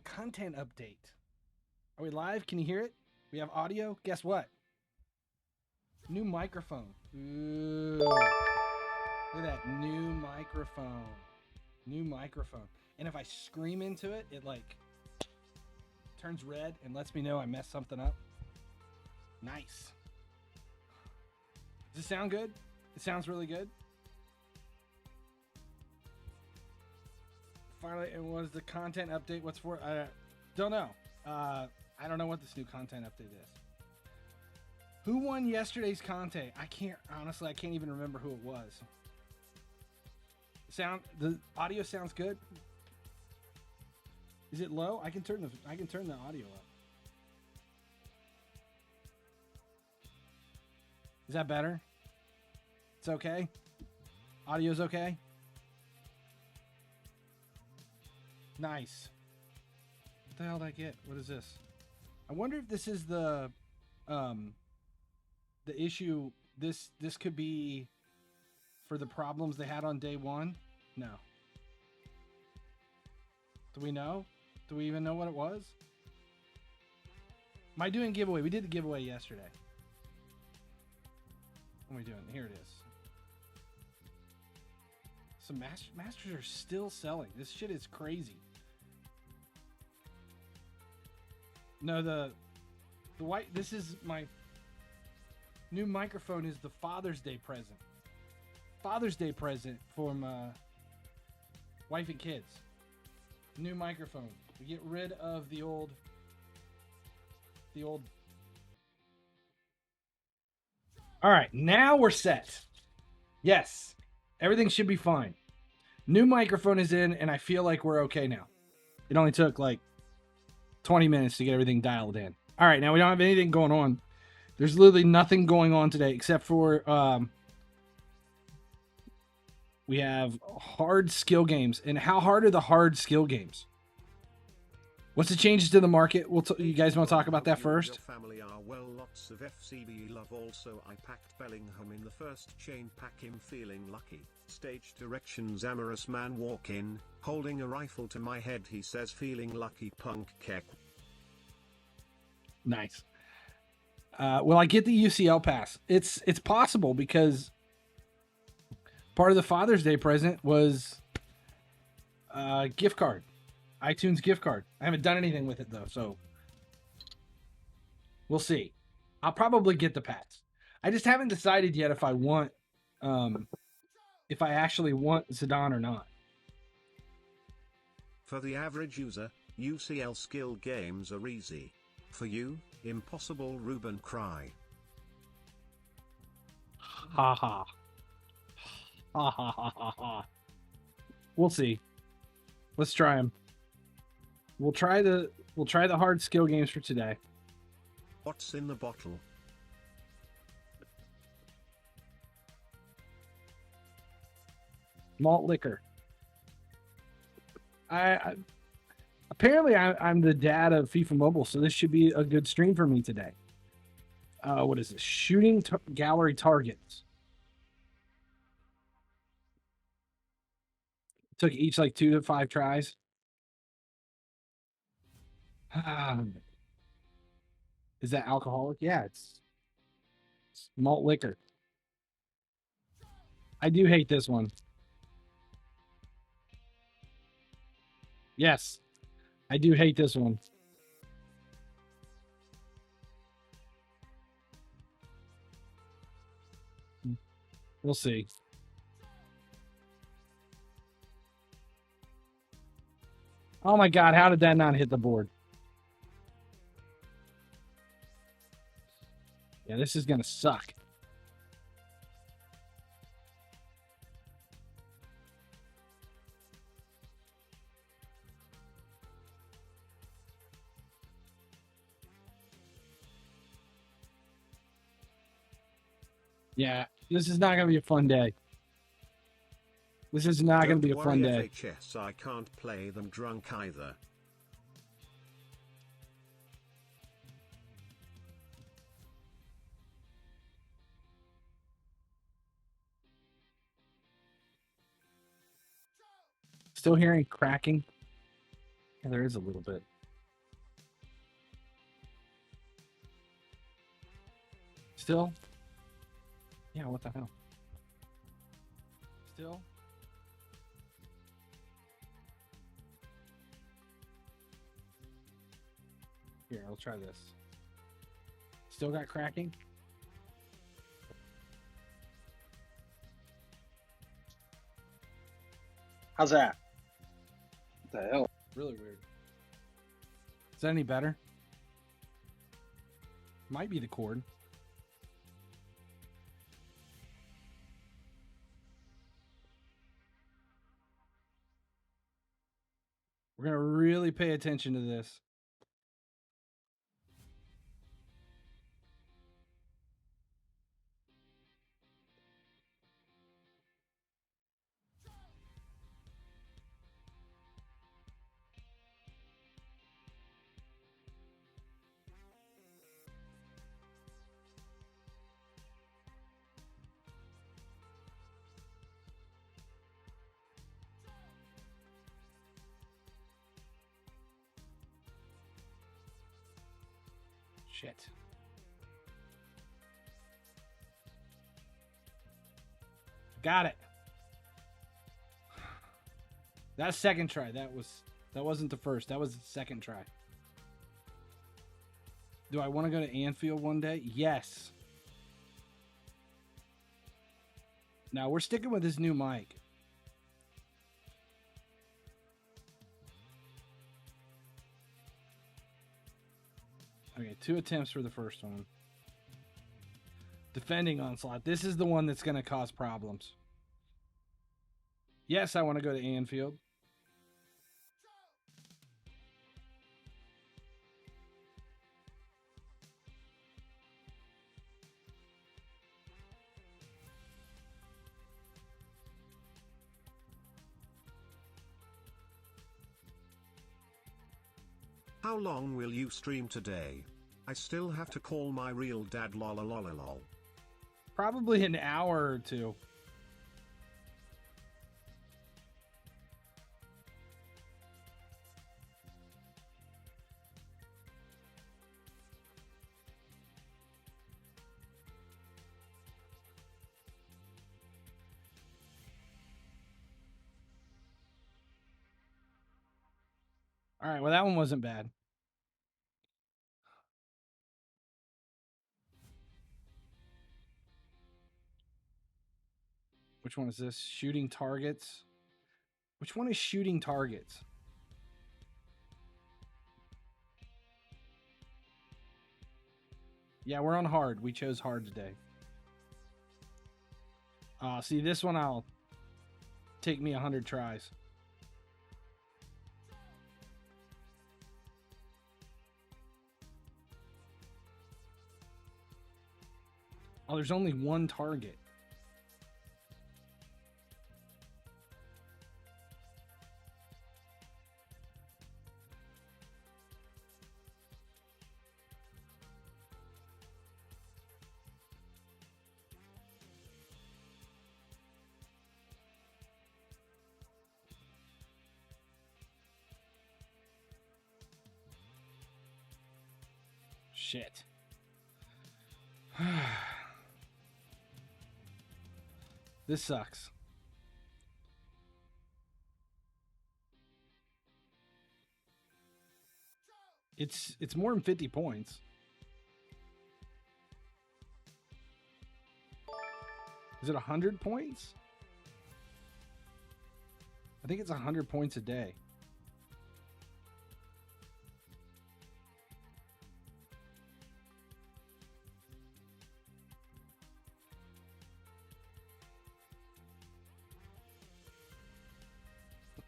content update. Are we live? Can you hear it? We have audio. Guess what? New microphone. Ooh. Look at that. New microphone. New microphone. And if I scream into it, it like turns red and lets me know I messed something up. Nice. Does it sound good? It sounds really good. Finally, it was the content update. What's for? I don't know. I don't know what this new content update is. Who won yesterday's content? I can't even remember who it was. The audio sounds good. Is it low? I can turn the audio up. Is that better? It's okay? Audio's okay? Nice. What the hell did I get? What is this? I wonder if this is the issue. This could be for the problems they had on day one. No. Do we know? Do we even know what it was? Am I doing giveaway? We did the giveaway yesterday. What are we doing? Here it is. Some masters are still selling. This shit is crazy. No, the white. This is my new microphone. Is the Father's Day present? Father's Day present from wife and kids. New microphone. We get rid of the old. All right, now we're set. Yes, everything should be fine. New microphone is in, and I feel like we're okay now. It only took like 20 minutes to get everything dialed in. All right, now we don't have anything going on. There's literally nothing going on today except for we have hard skill games. And how hard are the hard skill games? What's the changes to the market? You guys want to talk about that first? Your family are well, lots of FCB love. Also, I packed Bellingham in the first chain pack. Him feeling lucky. Stage directions. Amorous man walk in, holding a rifle to my head. He says feeling lucky. Punk keck. Nice. Well, I get the UCL pass. It's possible because part of the Father's Day present was a gift card. iTunes gift card. I haven't done anything with it though, so we'll see. I'll probably get the pass. I just haven't decided yet if I want, if I actually want Zidane or not. For the average user, UCL skill games are easy. For you, impossible. Ruben cry. Ha ha. Ha ha ha ha ha. We'll see. Let's try them. We'll try the hard skill games for today. What's in the bottle? Malt liquor. Apparently I'm the dad of FIFA Mobile, so this should be a good stream for me today. What is this? Shooting gallery targets. Took each like 2 to 5 tries. Is that alcoholic? Yeah, it's malt liquor. I do hate this one. Yes, I do hate this one. We'll see. Oh my God, how did that not hit the board? Yeah, this is gonna suck. Yeah, this is not gonna be a fun day. This is not gonna be a fun day. FHS, I can't play them drunk either. Still hearing cracking? Yeah, there is a little bit. Still? Yeah, what the hell? Still? Here, I'll try this. Still got cracking? How's that? What the hell? Really weird. Is that any better? Might be the cord. We're going to really pay attention to this. Shit. Got it. That second try. That wasn't the first. That was the second try. Do I want to go to Anfield one day? Yes. Now we're sticking with this new mic. Okay, 2 attempts for the first one. Defending onslaught. This is the one that's going to cause problems. Yes, I want to go to Anfield. How long will you stream today? I still have to call my real dad lol. Probably an hour or two. All right, well, that one wasn't bad. Which one is this? Shooting targets. Which one is shooting targets? Yeah, we're on hard. We chose hard today. See, this one I'll take me 100 tries. Oh, there's only one target. Shit. This sucks. It's more than 50 points. Is it 100 points? I think it's 100 points a day.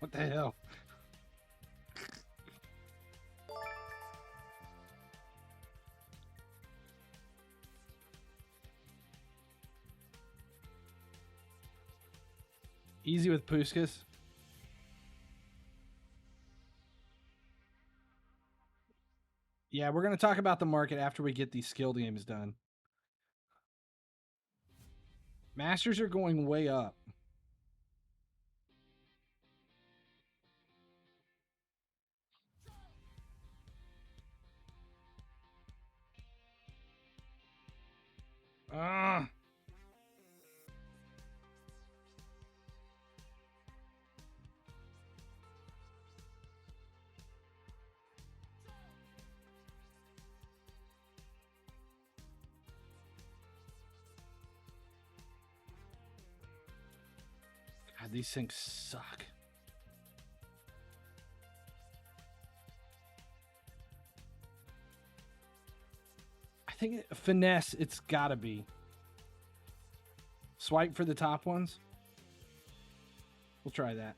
What the hell? Easy with Puskas. Yeah, we're going to talk about the market after we get these skill games done. Masters are going way up. God, these things suck. I think finesse, it's gotta be. Swipe for the top ones. We'll try that.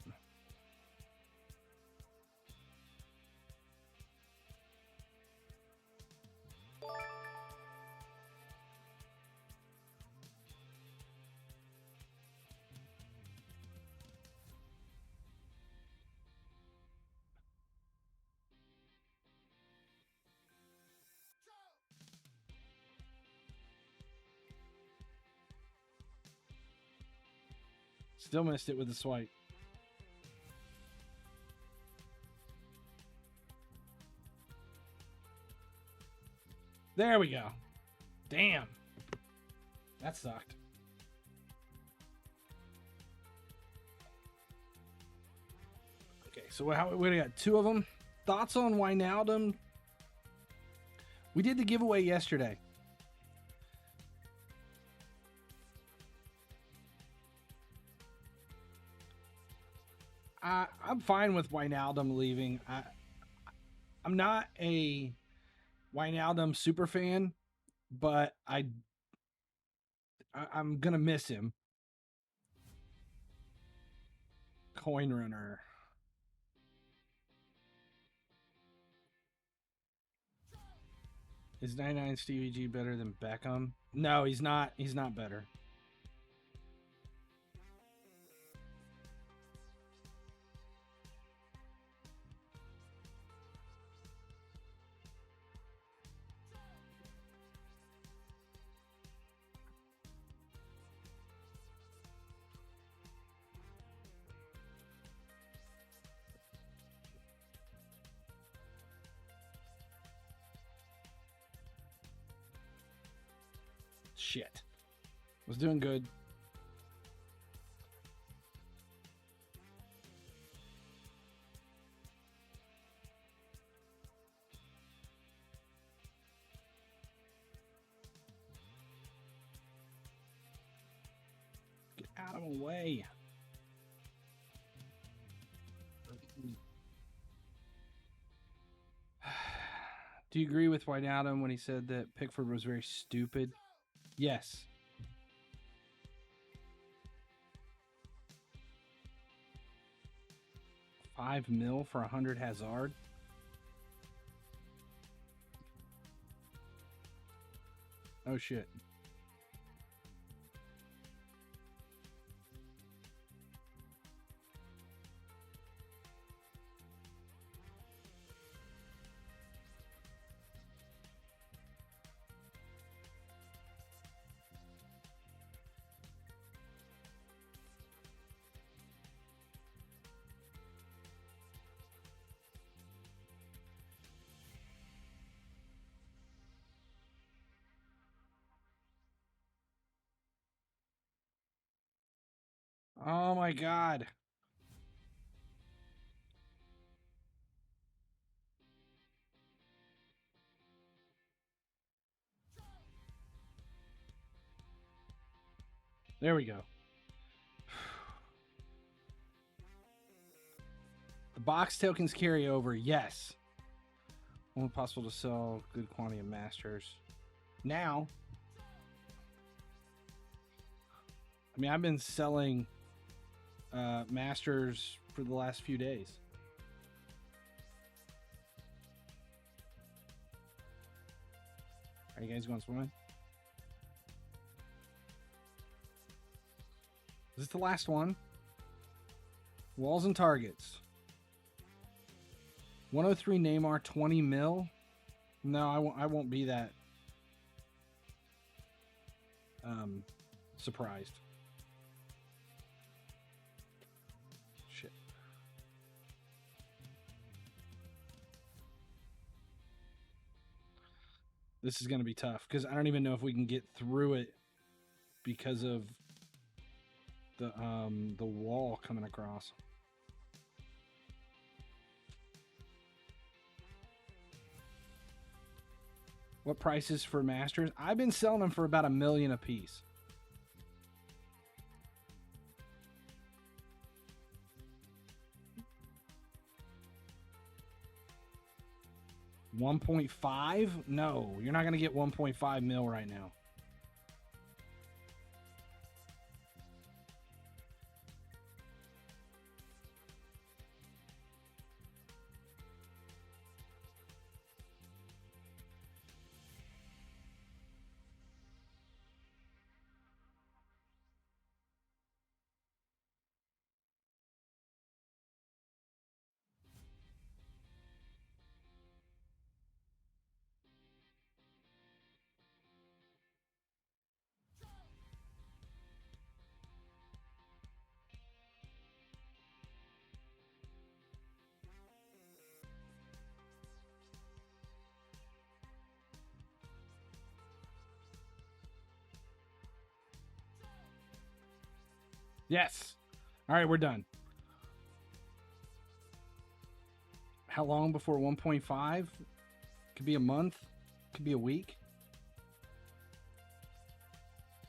Still missed it with the swipe. There we go. Damn. That sucked. Okay, so we got 2 of them. Thoughts on Wijnaldum? We did the giveaway yesterday. I'm fine with Wijnaldum leaving. I'm not a Wijnaldum super fan, but I'm gonna miss him. Coin runner. Is 99 Stevie G better than Beckham? No, he's not. He's not better. Shit. Was doing good. Get out of my way. Do you agree with Wijnaldum when he said that Pickford was very stupid? Yes. $5 million for 100 Hazard. Oh shit. Oh my god. There we go. The box tokens carry over, yes. Only possible to sell good quantity of masters. Now, I mean, I've been selling masters for the last few days. Are you guys going swimming? Is this the last one? Walls and targets. 103 Neymar, 20 mil. No, I won't be that surprised. Shit. This is going to be tough because I don't even know if we can get through it because of the wall coming across. What prices for masters? I've been selling them for about $1 million a piece. 1.5? No, you're not going to get 1.5 mil right now. Yes. All right, we're done. How long before 1.5? Could be a month. Could be a week.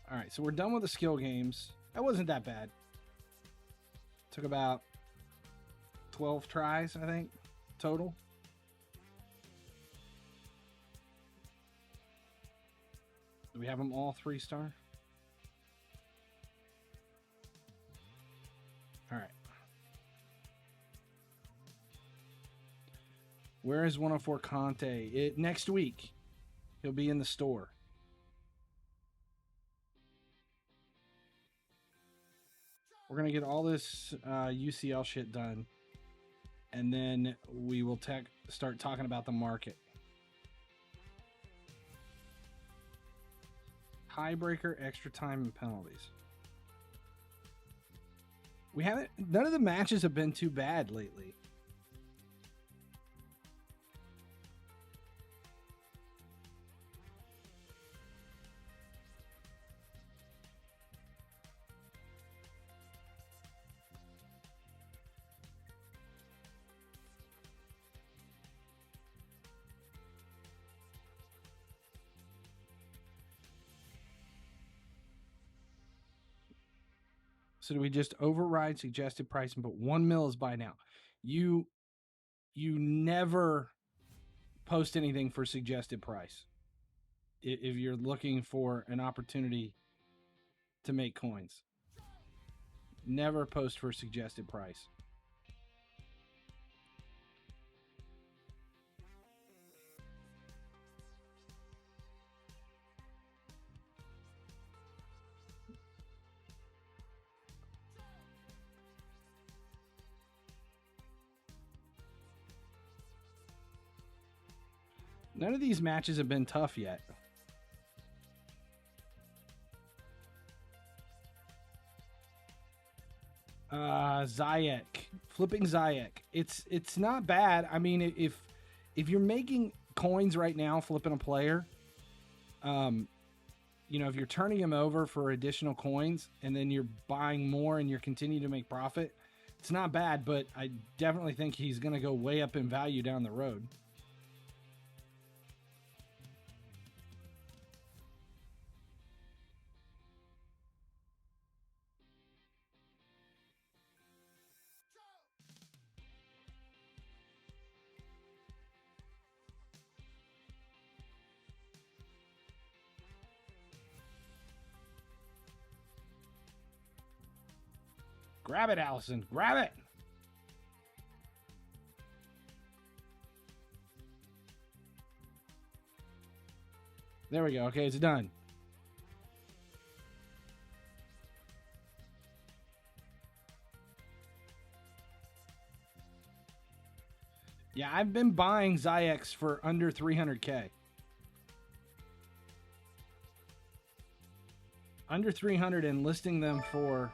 All right, so we're done with the skill games. That wasn't that bad. Took about 12 tries, I think, total. Do we have them all 3-star? All right. Where is 104 Conte? Next week. He'll be in the store. We're going to get all this UCL shit done. And then we will start talking about the market. Tiebreaker, extra time, and penalties. None of the matches have been too bad lately. So do we just override suggested price and put 1 mil is buy now? You never post anything for suggested price if you're looking for an opportunity to make coins. Never post for suggested price. None of these matches have been tough yet. Zayek. Flipping Zayek. It's not bad. I mean, if you're making coins right now, flipping a player, if you're turning him over for additional coins and then you're buying more and you're continuing to make profit, it's not bad, but I definitely think he's going to go way up in value down the road. Grab it, Allison. Grab it. There we go. Okay, it's done. Yeah, I've been buying Zayeks for under 300K. Under 300 and listing them for...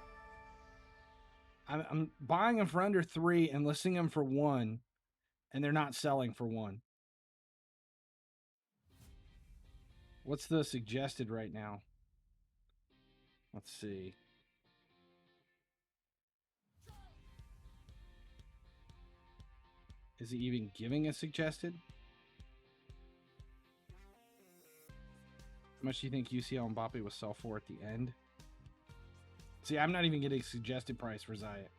I'm buying them for under 3 and listing them for 1, and they're not selling for 1. What's the suggested right now? Let's see. Is he even giving a suggested? How much do you think UCL Mbappe will sell for at the end? See, I'm not even getting suggested price for Zayek.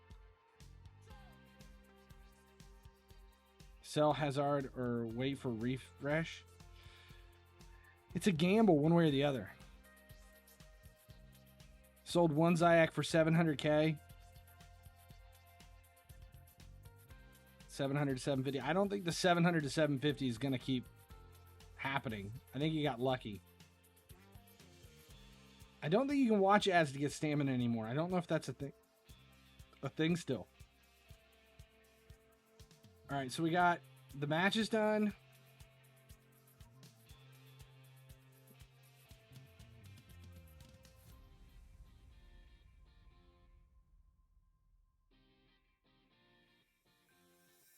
sell Hazard or wait for refresh. It's a gamble one way or the other. Sold one Ziyech for 700K. 700 to 750. I don't think the 700 to 750 is going to keep happening. I think he got lucky. I don't think you can watch ads to get stamina anymore. I don't know if that's a thing. A thing still. All right, so we got the matches done.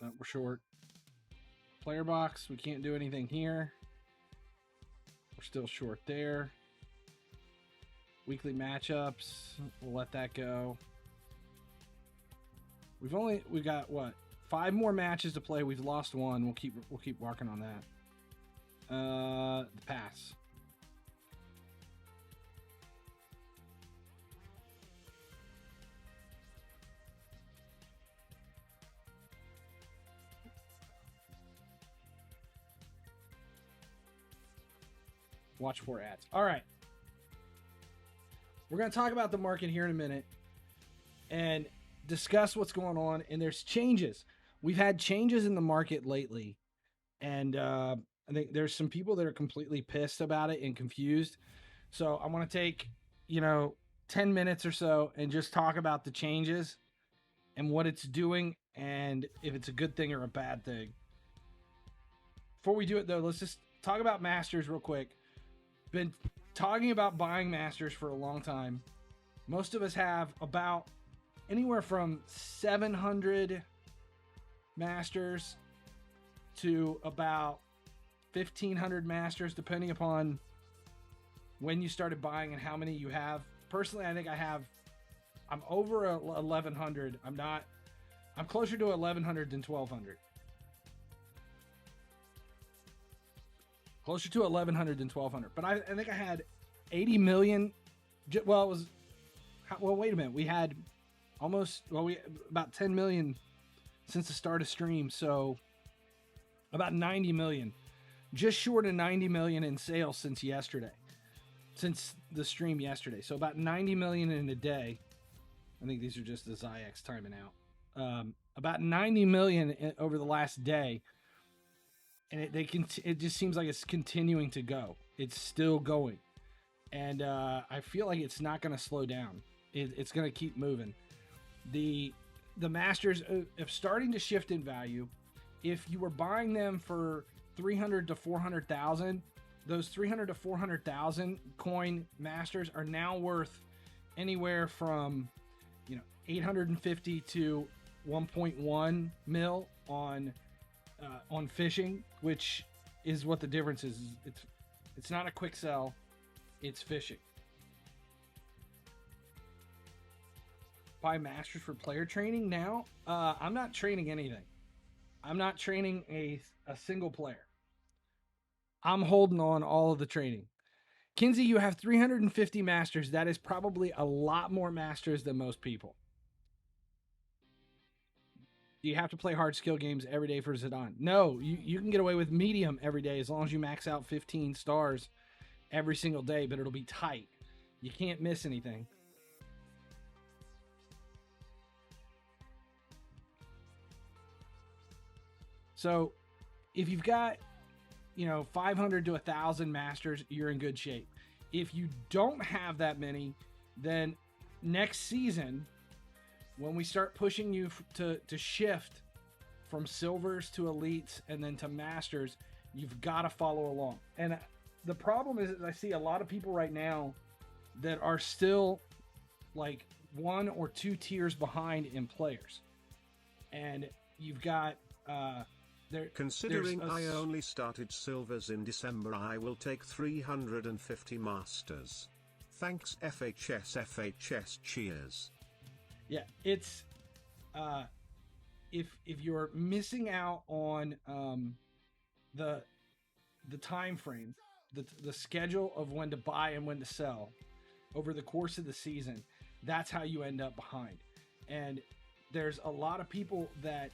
We're short. Player box, we can't do anything here. We're still short there. Weekly matchups, we'll let that go. We've got what? 5 more matches to play. We've lost 1. We'll keep working on that. The pass. Watch for ads. All right. We're going to talk about the market here in a minute and discuss what's going on. And there's changes. We've had changes in the market lately. And I think there's some people that are completely pissed about it and confused. So I want to take, 10 minutes or so and just talk about the changes and what it's doing and if it's a good thing or a bad thing. Before we do it, though, let's just talk about Masters real quick. Been talking about buying Masters for a long time. Most of us have about anywhere from 700 Masters to about 1,500 Masters, depending upon when you started buying and how many you have. Personally, I think I'm over 1,100. I'm closer to 1,100 than 1,200. Closer to 1,100 than 1,200. But I think I had 80 million. Well, wait a minute. We had about 10 million since the start of stream. So about 90 million. Just short of 90 million in sales since the stream yesterday. So about 90 million in a day. I think these are just the Ziyechs timing out. About 90 million over the last day. And it just seems like it's continuing to go. It's still going. And I feel like it's not going to slow down. It's going to keep moving. The Masters are starting to shift in value. If you were buying them for 300 to 400,000, those 300 to 400,000 coin Masters are now worth anywhere from 850 to 1.1 mil on fishing, which is what the difference is. It's not a quick sell, it's fishing. Buy Masters for player training now. I'm not training anything. I'm not training a single player. I'm holding on all of the training. Kinsey, you have 350 Masters. That is probably a lot more Masters than most people. Do you have to play hard skill games every day for Zidane? No, you can get away with medium every day as long as you max out 15 stars every single day, but it'll be tight. You can't miss anything. So if you've got 500 to 1,000 Masters, you're in good shape. If you don't have that many, then next season, when we start pushing you to shift from silvers to elites and then to Masters, you've got to follow along. And the problem is I see a lot of people right now that are still like 1 or 2 tiers behind in players. And you've got considering I only started silvers in December, I will take 350 Masters. Thanks FHS, cheers. Yeah, it's if you're missing out on the time frame, the schedule of when to buy and when to sell over the course of the season, that's how you end up behind. And there's a lot of people that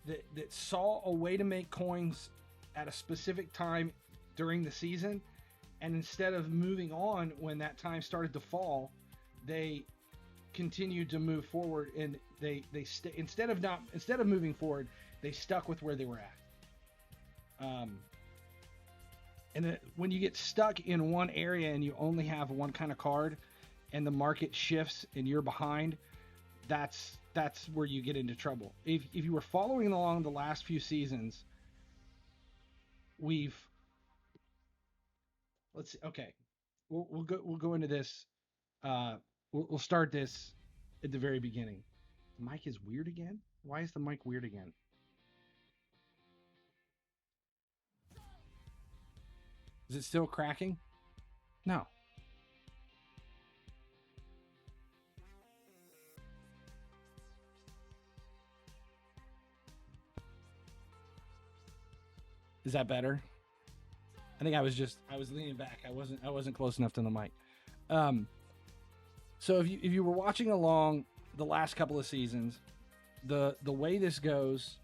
that saw a way to make coins at a specific time during the season, and instead of moving on when that time started to fall, they continued to move forward, and instead of moving forward, they stuck with where they were at. And when you get stuck in one area and you only have one kind of card, and the market shifts and you're behind, that's where you get into trouble. If you were following along the last few seasons, we'll go into this. We'll start this at the very beginning. The mic is weird again. Why is the mic weird again? Is it still cracking? No. Is that better? I think I was leaning back. I wasn't close enough to the mic. So if you were watching along the last couple of seasons, the way this goes,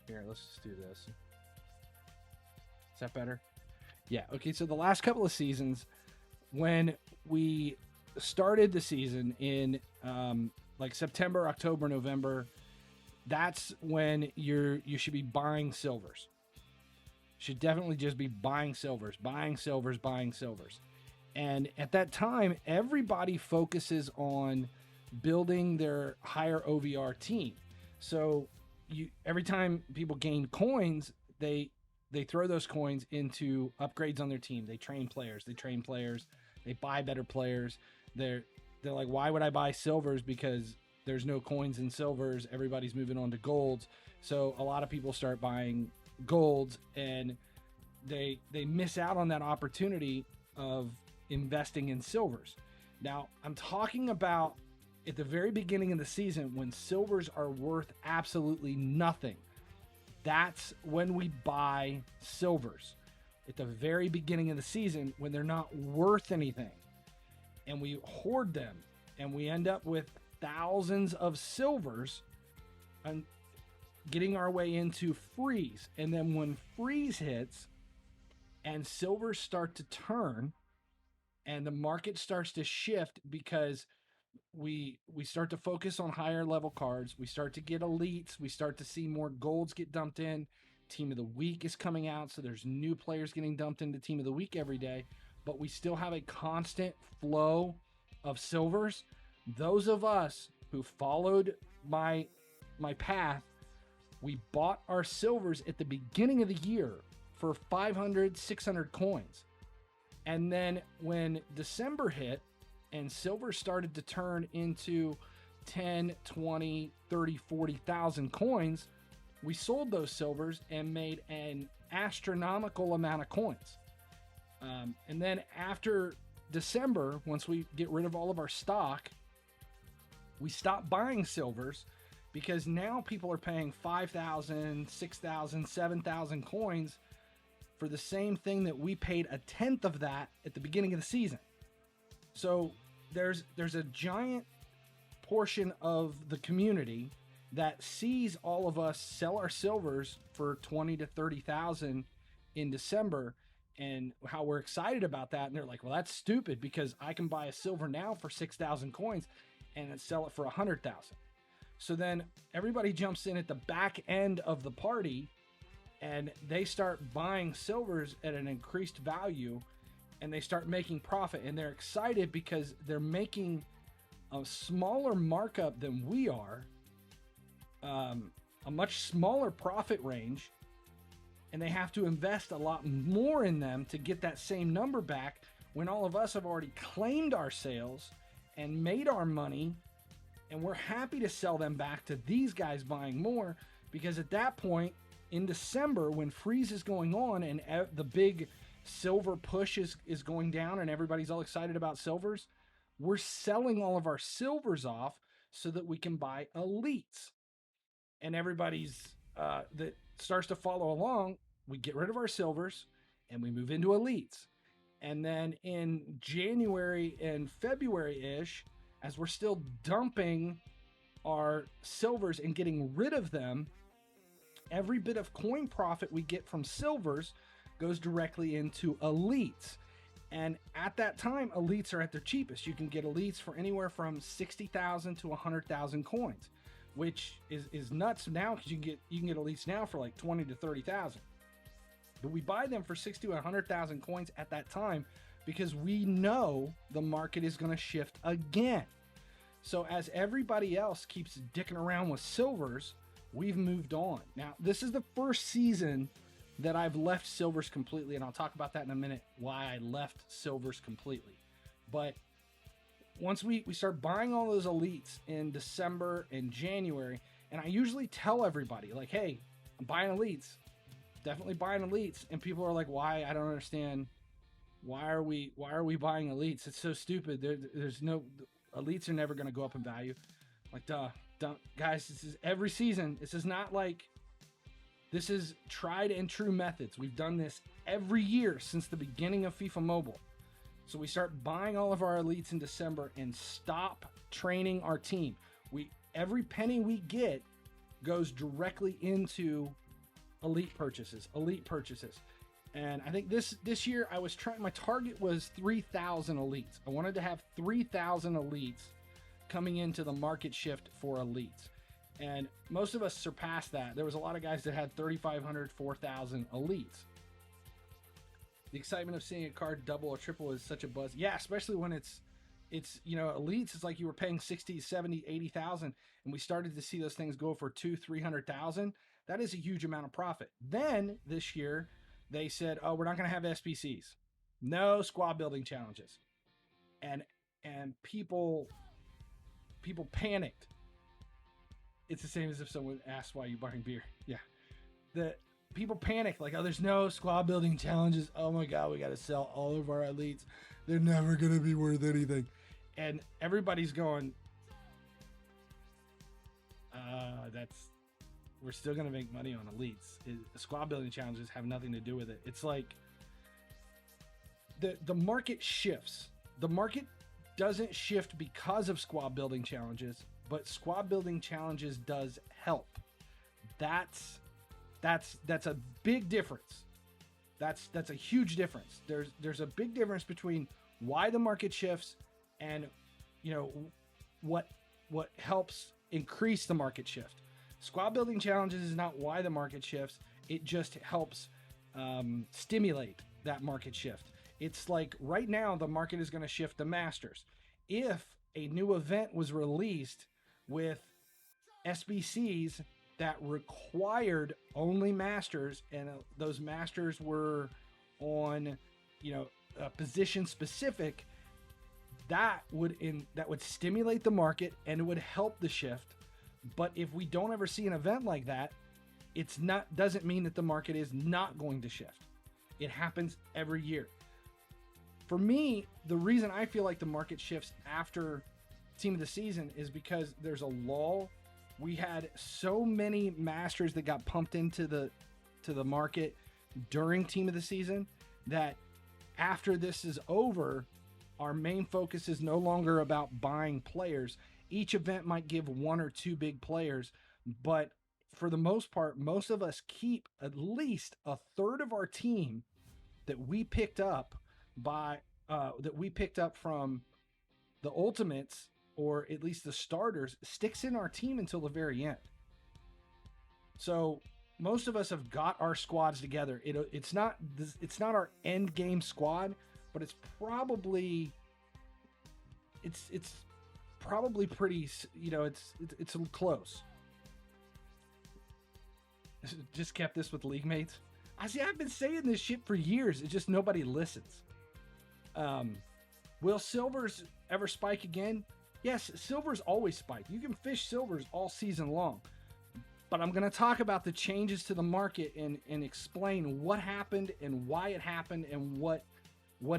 here, let's just do this. Is that better? Yeah. Okay. So the last couple of seasons, when we started the season in like September, October, November, that's when you should be buying silvers. Should definitely just be buying silvers. And at that time, everybody focuses on building their higher OVR team. So every time people gain coins, they throw those coins into upgrades on their team. They train players. They buy better players. They're like, why would I buy silvers? Because there's no coins in silvers. Everybody's moving on to golds. So a lot of people start buying golds, and they miss out on that opportunity of investing in silvers. Now, I'm talking about at the very beginning of the season when silvers are worth absolutely nothing. That's when we buy silvers, at the very beginning of the season when they're not worth anything. And we hoard them, and we end up with thousands of silvers and getting our way into freeze. And then when freeze hits and silvers start to turn and the market starts to shift, because we start to focus on higher level cards, we start to get elites, we start to see more golds get dumped in, team of the week is coming out, so there's new players getting dumped into team of the week every day, but we still have a constant flow of silvers. Those of us who followed my path, we bought our silvers at the beginning of the year for 500, 600 coins. And then when December hit and silver started to turn into 10, 20, 30, 40,000 coins, we sold those silvers and made an astronomical amount of coins. And then after December, once we get rid of all of our stock, we stop buying silvers, because now people are paying 5,000, 6,000, 7,000 coins for the same thing that we paid a tenth of that at the beginning of the season. So there's a giant portion of the community that sees all of us sell our silvers for 20 to 30,000 in December, and how we're excited about that. And they're like, well, that's stupid, because I can buy a silver now for 6,000 coins and then sell it for 100,000. So then everybody jumps in at the back end of the party, and they start buying silvers at an increased value, and they start making profit, and they're excited because they're making a smaller markup than we are, a much smaller profit range, and they have to invest a lot more in them to get that same number back, when all of us have already claimed our sales and made our money, and we're happy to sell them back to these guys buying more, because at that point in December, when freeze is going on and the big silver push is going down and everybody's all excited about silvers, we're selling all of our silvers off so that we can buy elites. And everybody's that starts to follow along, we get rid of our silvers and we move into elites. And then in January and February-ish, as we're still dumping our silvers and getting rid of them, every bit of coin profit we get from silvers goes directly into elites. And at that time, elites are at their cheapest. You can get elites for anywhere from 60,000 to 100,000 coins, which is nuts now, because you can get elites now for like 20 to 30,000. But we buy them for 60 to 100,000 coins at that time because we know the market is going to shift again. So as everybody else keeps dicking around with silvers, we've moved on. Now, this is the first season that I've left silvers completely, and I'll talk about that in a minute, why I left silvers completely. But once we start buying all those elites in December and January, and I usually tell everybody, like, hey, I'm buying elites, definitely buying elites, and people are like, why? I don't understand. Why are we buying elites? It's so stupid. There's no, elites are never going to go up in value. Like, duh, guys, this is every season. This is not like, this is tried and true methods. We've done this every year since the beginning of FIFA Mobile. So we start buying all of our elites in December and stop training our team. Every penny we get goes directly into elite purchases. And I think this year I was trying, my target was 3,000 elites. I wanted to have 3,000 elites coming into the market shift for elites. And most of us surpassed that. There was a lot of guys that had 3,500, 4,000 elites. The excitement of seeing a card double or triple is such a buzz. Yeah, especially when it's elites. It's like you were paying 60, 70, 80,000, and we started to see those things go for 200,000-300,000. That is a huge amount of profit. Then this year they said, oh, we're not going to have SBCs, no squad building challenges, and people panicked. It's the same as if someone asked why you're buying beer. Yeah, the people panic, like, oh, there's no squad building challenges. Oh my God, we got to sell all of our elites. They're never going to be worth anything. And everybody's going, we're still going to make money on elites. The squad building challenges have nothing to do with it. It's like the market shifts. The market doesn't shift because of squad building challenges, but squad building challenges does help. That's a big difference. That's a huge difference. There's a big difference between why the market shifts and what helps increase the market shift. Squad building challenges is not why the market shifts. It just helps stimulate that market shift. It's like right now the market is going to shift to Masters. If a new event was released with SBCs that required only Masters, and those Masters were on, position specific, that would stimulate the market and it would help the shift. But if we don't ever see an event like that, doesn't mean that the market is not going to shift. It happens every year. For me, the reason I feel like the market shifts after Team of the Season is because there's a lull. We had so many Masters that got pumped into the market during Team of the Season that after this is over, our main focus is no longer about buying players. Each event might give one or two big players, but for the most part, most of us keep at least a third of our team that we picked up from the ultimates, or at least the starters, sticks in our team until the very end. So most of us have got our squads together. It's not our end game squad, but it's probably pretty, it's close. Just kept this with league mates. I've been saying this shit for years. It's just nobody listens. Will silvers ever spike again? Yes, silvers always spike. You can fish silvers all season long. But I'm going to talk about the changes to the market and explain what happened and why it happened and what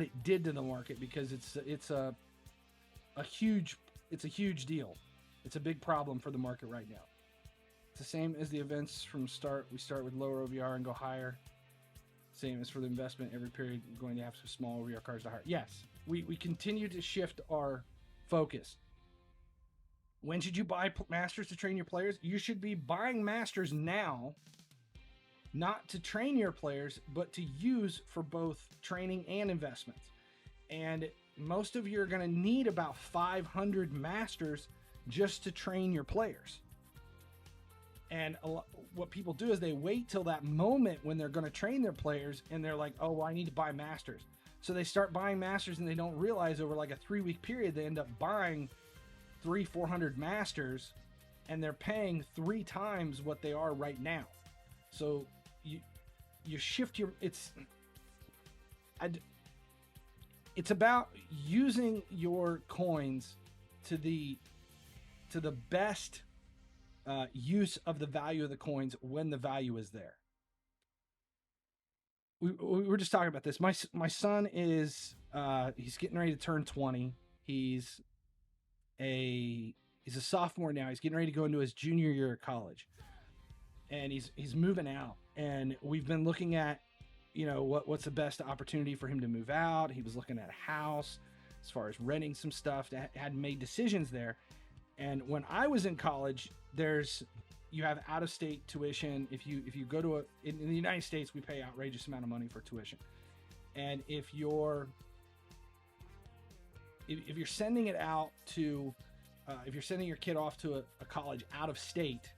it did to the market, because it's a huge deal. It's a big problem for the market right now. It's the same as the events from start. We start with lower OVR and go higher. Same as for the investment. Every period, we're going to have some small OVR cards to higher. Yes, we continue to shift our focus. When should you buy Masters to train your players? You should be buying Masters now not to train your players, but to use for both training and investments. And most of you are going to need about 500 masters just to train your players. And what people do is they wait till that moment when they're going to train their players, and they're like, oh, well, I need to buy masters. So they start buying masters, and they don't realize over like a 3-week period, they end up buying 300-400 masters, and they're paying 3 times what they are right now. So you shift your, it's about using your coins to the best use of the value of the coins when the value is there. We were just talking about this. My son is he's getting ready to turn 20. He's a sophomore now. He's getting ready to go into his junior year of college, and he's moving out. And we've been looking at, what's the best opportunity for him to move out. He was looking at a house, as far as renting some stuff. Hadn't made decisions there. And when I was in college, you have out-of-state tuition. If you go to in the United States, we pay outrageous amount of money for tuition. And if you're sending it out to, if you're sending your kid off to a college out of state,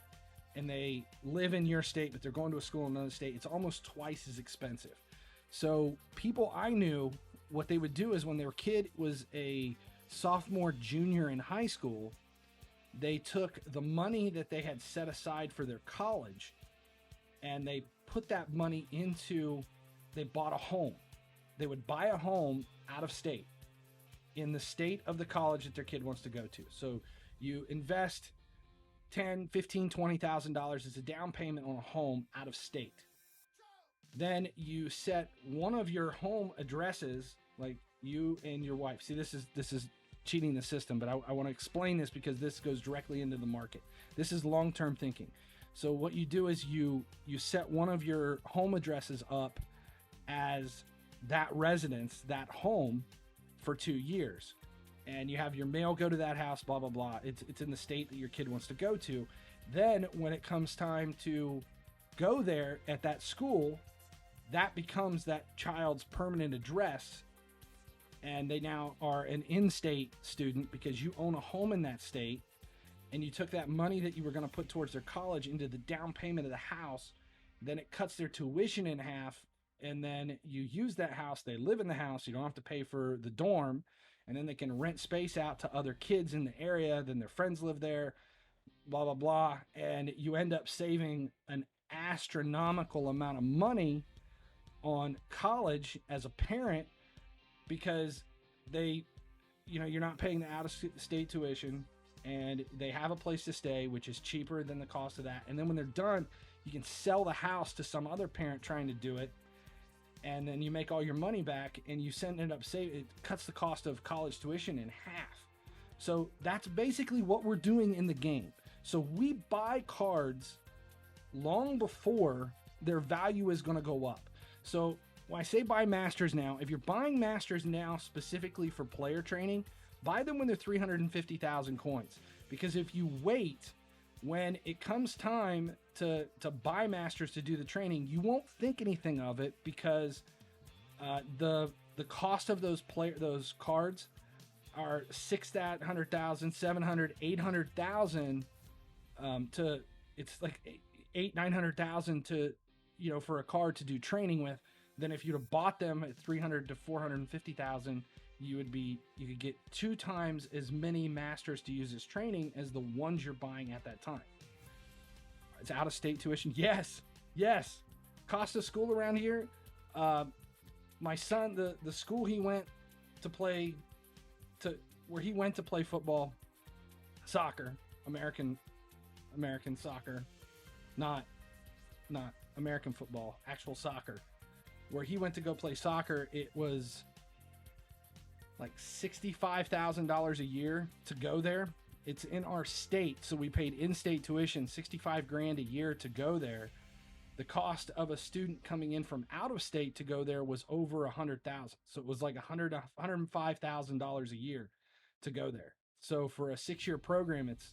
and they live in your state, but they're going to a school in another state, it's almost twice as expensive. So people I knew, what they would do is when their kid was a sophomore, junior in high school, they took the money that they had set aside for their college, and they put that money they bought a home. They would buy a home out of state, in the state of the college that their kid wants to go to. So you invest $10,000, $15,000, $20,000 as a down payment on a home out of state. Then you set one of your home addresses, like you and your wife. See, this is cheating the system, but I want to explain this because this goes directly into the market. This is long-term thinking. So what you do is you set one of your home addresses up as that residence, that home, for 2 years. And you have your mail go to that house, blah, blah, blah. It's in the state that your kid wants to go to. Then when it comes time to go there at that school, that becomes that child's permanent address. And they now are an in-state student because you own a home in that state. And you took that money that you were going to put towards their college into the down payment of the house. Then it cuts their tuition in half. And then you use that house. They live in the house. You don't have to pay for the dorm. And then they can rent space out to other kids in the area. Then their friends live there, blah, blah, blah. And you end up saving an astronomical amount of money on college as a parent, because you're not paying the out-of-state tuition, and they have a place to stay, which is cheaper than the cost of that. And then when they're done, you can sell the house to some other parent trying to do it, and then you make all your money back, and you end up saving. It cuts the cost of college tuition in half. So that's basically what we're doing in the game. So we buy cards long before their value is going to go up. So when I say buy masters now, if you're buying masters now specifically for player training, buy them when they're 350,000 coins. Because if you wait, when it comes time to buy masters to do the training, you won't think anything of it, because the cost of those cards are 600,000, 700, 800,000 to, it's like 800,000-900,000 to, for a card to do training with. Then if you'd have bought them at 300 to 450,000, you could get 2 times as many masters to use as training as the ones you're buying at that time. It's out of state tuition. Yes. Cost of school around here. My son, the school he went to play football, soccer, American soccer, not American football, actual soccer. Where he went to go play soccer, it was like $65,000 a year to go there. It's in our state, so we paid in-state tuition, $65,000 a year to go there. The cost of a student coming in from out of state to go there was over $100,000. So it was like $105,000 a year to go there. So for a 6-year program, it's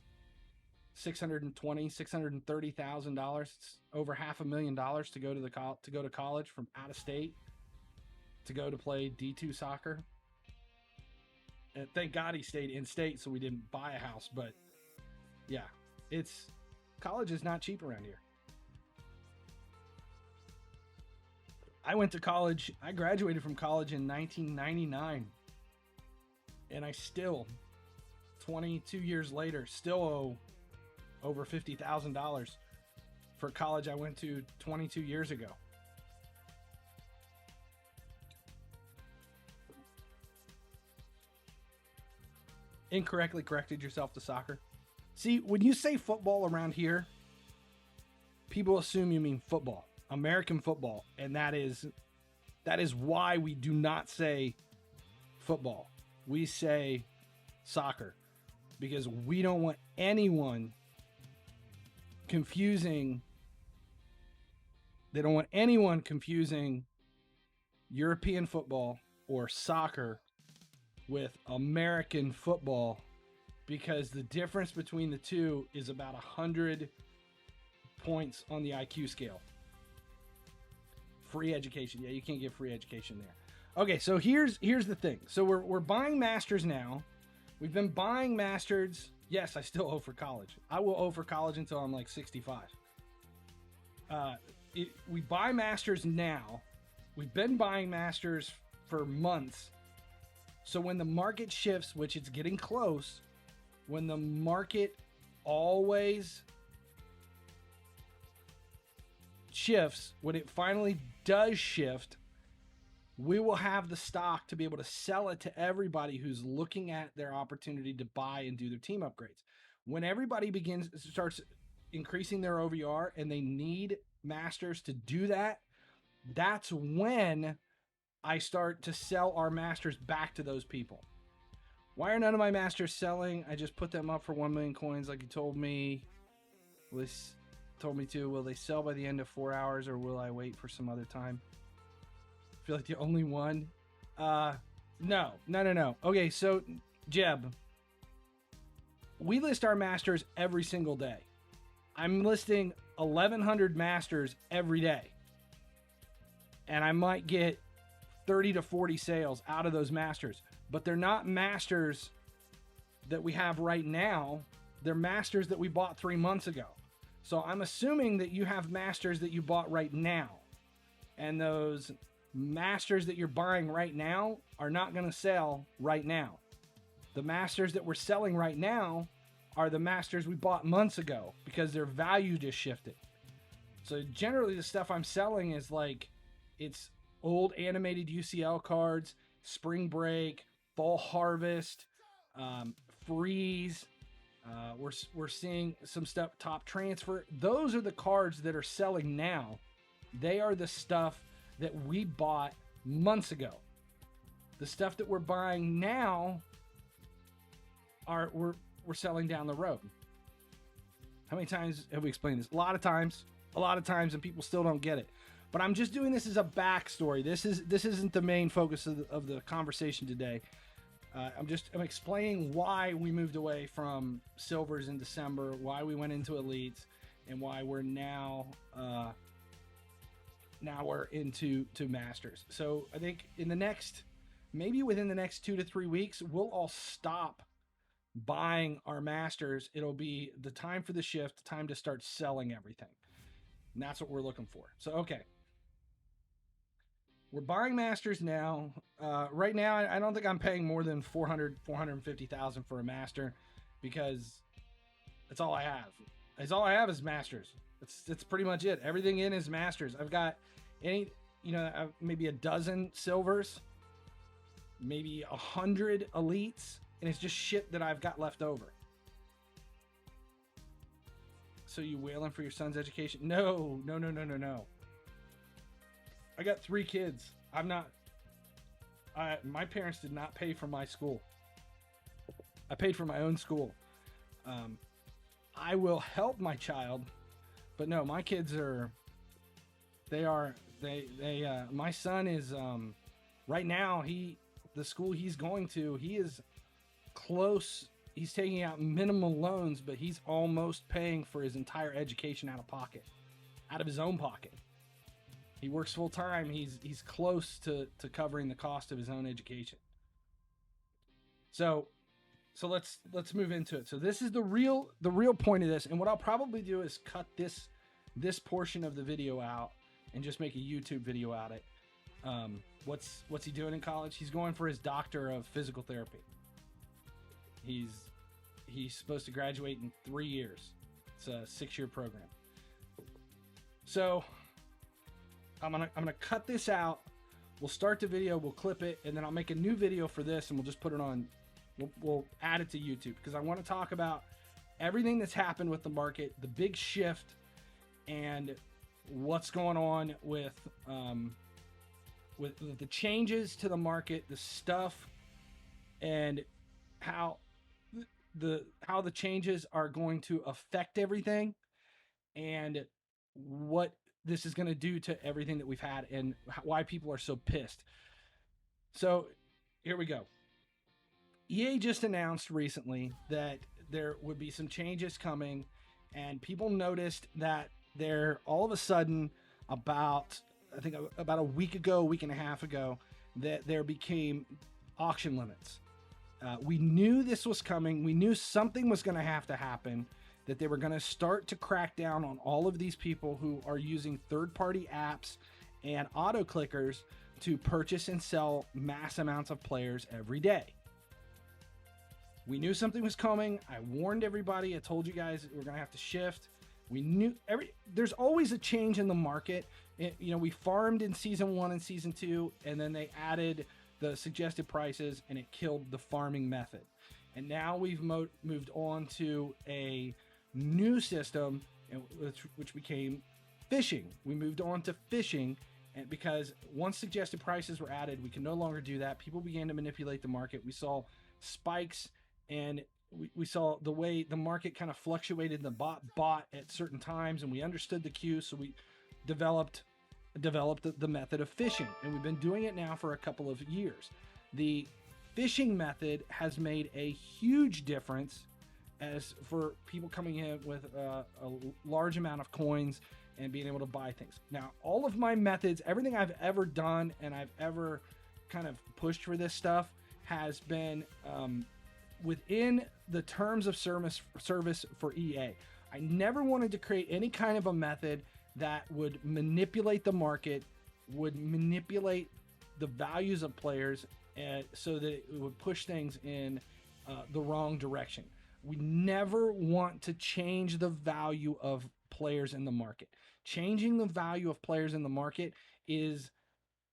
$630,000. It's over $500,000 to go to college from out of state to go to play D2 soccer. And thank God he stayed in state, so we didn't buy a house. But yeah, college is not cheap around here. I went to college. I graduated from college in 1999, and I still, 22 years later, still owe over $50,000 for college I went to 22 years ago. Incorrectly corrected yourself to soccer. See, when you say football around here, people assume you mean football, American football, and that is why we do not say football. We say soccer because we don't want anyone confusing. They don't want anyone confusing European football or soccer with American football, because the difference between the two is about 100 points on the IQ scale. Free education. Yeah, you can't get free education there. Okay, so here's the thing. So we're buying masters now. We've been buying masters. Yes, I still owe for college. I will owe for college until I'm like 65. We buy masters now. We've been buying masters for months. So when the market shifts, which it's getting close, when the market always shifts, when it finally does shift, we will have the stock to be able to sell it to everybody who's looking at their opportunity to buy and do their team upgrades. When everybody starts increasing their OVR and they need masters to do that, that's when I start to sell our masters back to those people. Why are none of my masters selling? I just put them up for 1 million coins like you told me. Told me to. Will they sell by the end of 4 hours, or will I wait for some other time? I feel like the only one. No. Okay, so Jeb, we list our masters every single day. I'm listing 1,100 masters every day, and I might get 30 to 40 sales out of those masters, but they're not masters that we have right now. They're masters that we bought 3 months ago. So I'm assuming that you have masters that you bought right now, and those masters that you're buying right now are not going to sell right now. The masters that we're selling right now are the masters we bought months ago because their value just shifted. So generally the stuff I'm selling is like, it's old animated UCL cards, Spring Break, Fall Harvest, Freeze. We're seeing some stuff, Top Transfer. Those are the cards that are selling now. They are the stuff that we bought months ago. The stuff that we're buying now we're selling down the road. How many times have we explained this? A lot of times, and people still don't get it. But I'm just doing this as a backstory. This isn't the main focus of the conversation today. I'm explaining why we moved away from silvers in December, why we went into elites, and why we're now we're into masters. So I think maybe within the next 2 to 3 weeks, we'll all stop buying our masters. It'll be the time for the shift, time to start selling everything. And that's what we're looking for. So, okay. We're buying masters now. Right now, I don't think I'm paying more than $450,000 for a master, because that's all I have. That's all I have is masters. That's pretty much it. Everything in is masters. I've got maybe a dozen silvers, maybe 100 elites, and it's just shit that I've got left over. So you wailing for your son's education? No. I got 3 kids. My parents did not pay for my school. I paid for my own school. I will help my child, but no, my kids my son is, right now, the school he's going to, he is close. he's taking out minimal loans, but he's almost paying for his entire education out of pocket, out of his own pocket. He works full time. He's close to covering the cost of his own education. So let's move into it. So this is the real point of this. And what I'll probably do is cut this portion of the video out and just make a YouTube video out it. What's he doing in college? He's going for his doctor of physical therapy. He's supposed to graduate in 3 years. It's a 6-year program. So I'm gonna cut this out. We'll start the video, we'll clip it, and then I'll make a new video for this, and we'll just put it on. We'll add it to YouTube because I want to talk about everything that's happened with the market, the big shift, and what's going on with the changes to the market, the stuff, and how the changes are going to affect everything, and what this is going to do to everything that we've had, and why people are so pissed. So here we go. EA just announced recently that there would be some changes coming, and people noticed that there all of a sudden about a week and a half ago, that there became auction limits. We knew this was coming. We knew something was going to have to happen, that they were going to start to crack down on all of these people who are using third-party apps and auto clickers to purchase and sell mass amounts of players every day. We knew something was coming. I warned everybody. I told you guys we're going to have to shift. We knew there's always a change in the market. We farmed in season 1 and season 2, and then they added the suggested prices, and it killed the farming method. And now we've moved on to a new system, which became fishing. We moved on to fishing, and because once suggested prices were added, we can no longer do that. People began to manipulate the market. We saw spikes, and we saw the way the market kind of fluctuated. The bought at certain times, and we understood the cue, so we developed the method of fishing, and we've been doing it now for a couple of years. The fishing method has made a huge difference as for people coming in with a large amount of coins and being able to buy things. Now, all of my methods, everything I've ever done and I've ever kind of pushed for this stuff has been within the terms of service for EA. I never wanted to create any kind of a method that would manipulate the market, would manipulate the values of players, so that it would push things in the wrong direction. We never want to change the value of players in the market. Changing the value of players in the market is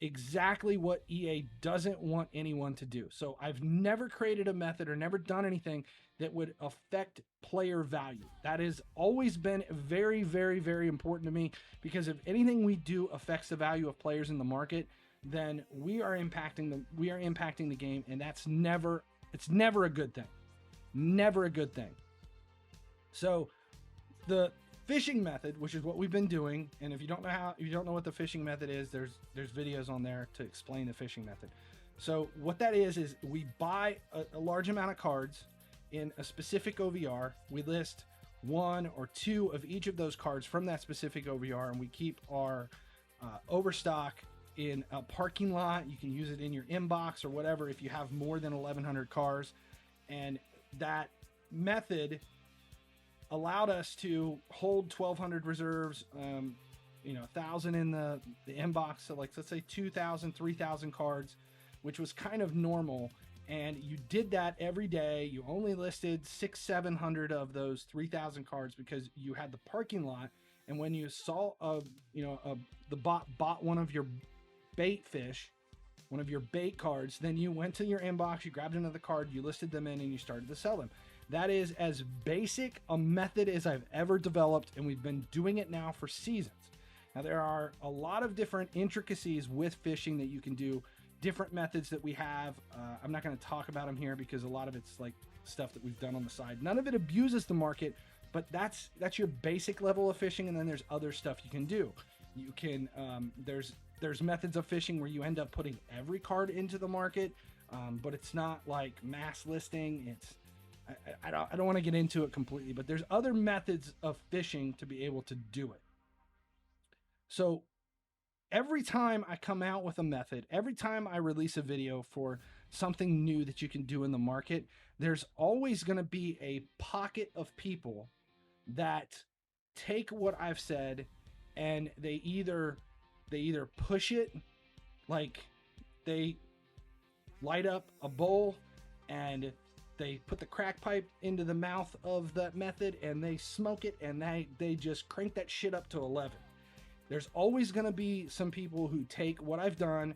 exactly what EA doesn't want anyone to do. So I've never created a method or never done anything that would affect player value. That has always been very, very, very important to me, because if anything we do affects the value of players in the market, then we are impacting the game, and it's never a good thing. Never a good thing. So the fishing method, which is what we've been doing, and if you don't know what the fishing method is, there's videos on there to explain the fishing method. So what that is we buy a large amount of cards in a specific OVR. We list 1 or 2 of each of those cards from that specific OVR, and we keep our overstock in a parking lot. You can use it in your inbox or whatever if you have more than 1,100 cars. And that method allowed us to hold 1,200 reserves, 1,000 in the inbox. So like, let's say 2,000, 3,000 cards, which was kind of normal. And you did that every day. You only listed 600-700 of those 3,000 cards because you had the parking lot. And when you saw the bot bought one of your bait fish, one of your bait cards, then you went to your inbox, you grabbed another card, you listed them in, and you started to sell them. That is as basic a method as I've ever developed, and we've been doing it now for seasons. Now, there are a lot of different intricacies with fishing that you can do, different methods that we have. I'm not going to talk about them here because a lot of it's like stuff that we've done on the side. None of it abuses the market, but that's your basic level of fishing, and then there's other stuff you can do. You can there's methods of fishing where you end up putting every card into the market, but it's not like mass listing. I don't want to get into it completely, but there's other methods of fishing to be able to do it. So every time I come out with a method, every time I release a video for something new that you can do in the market, there's always going to be a pocket of people that take what I've said and they either push it, like they light up a bowl and they put the crack pipe into the mouth of that method and they smoke it and they just crank that shit up to 11. There's always going to be some people who take what I've done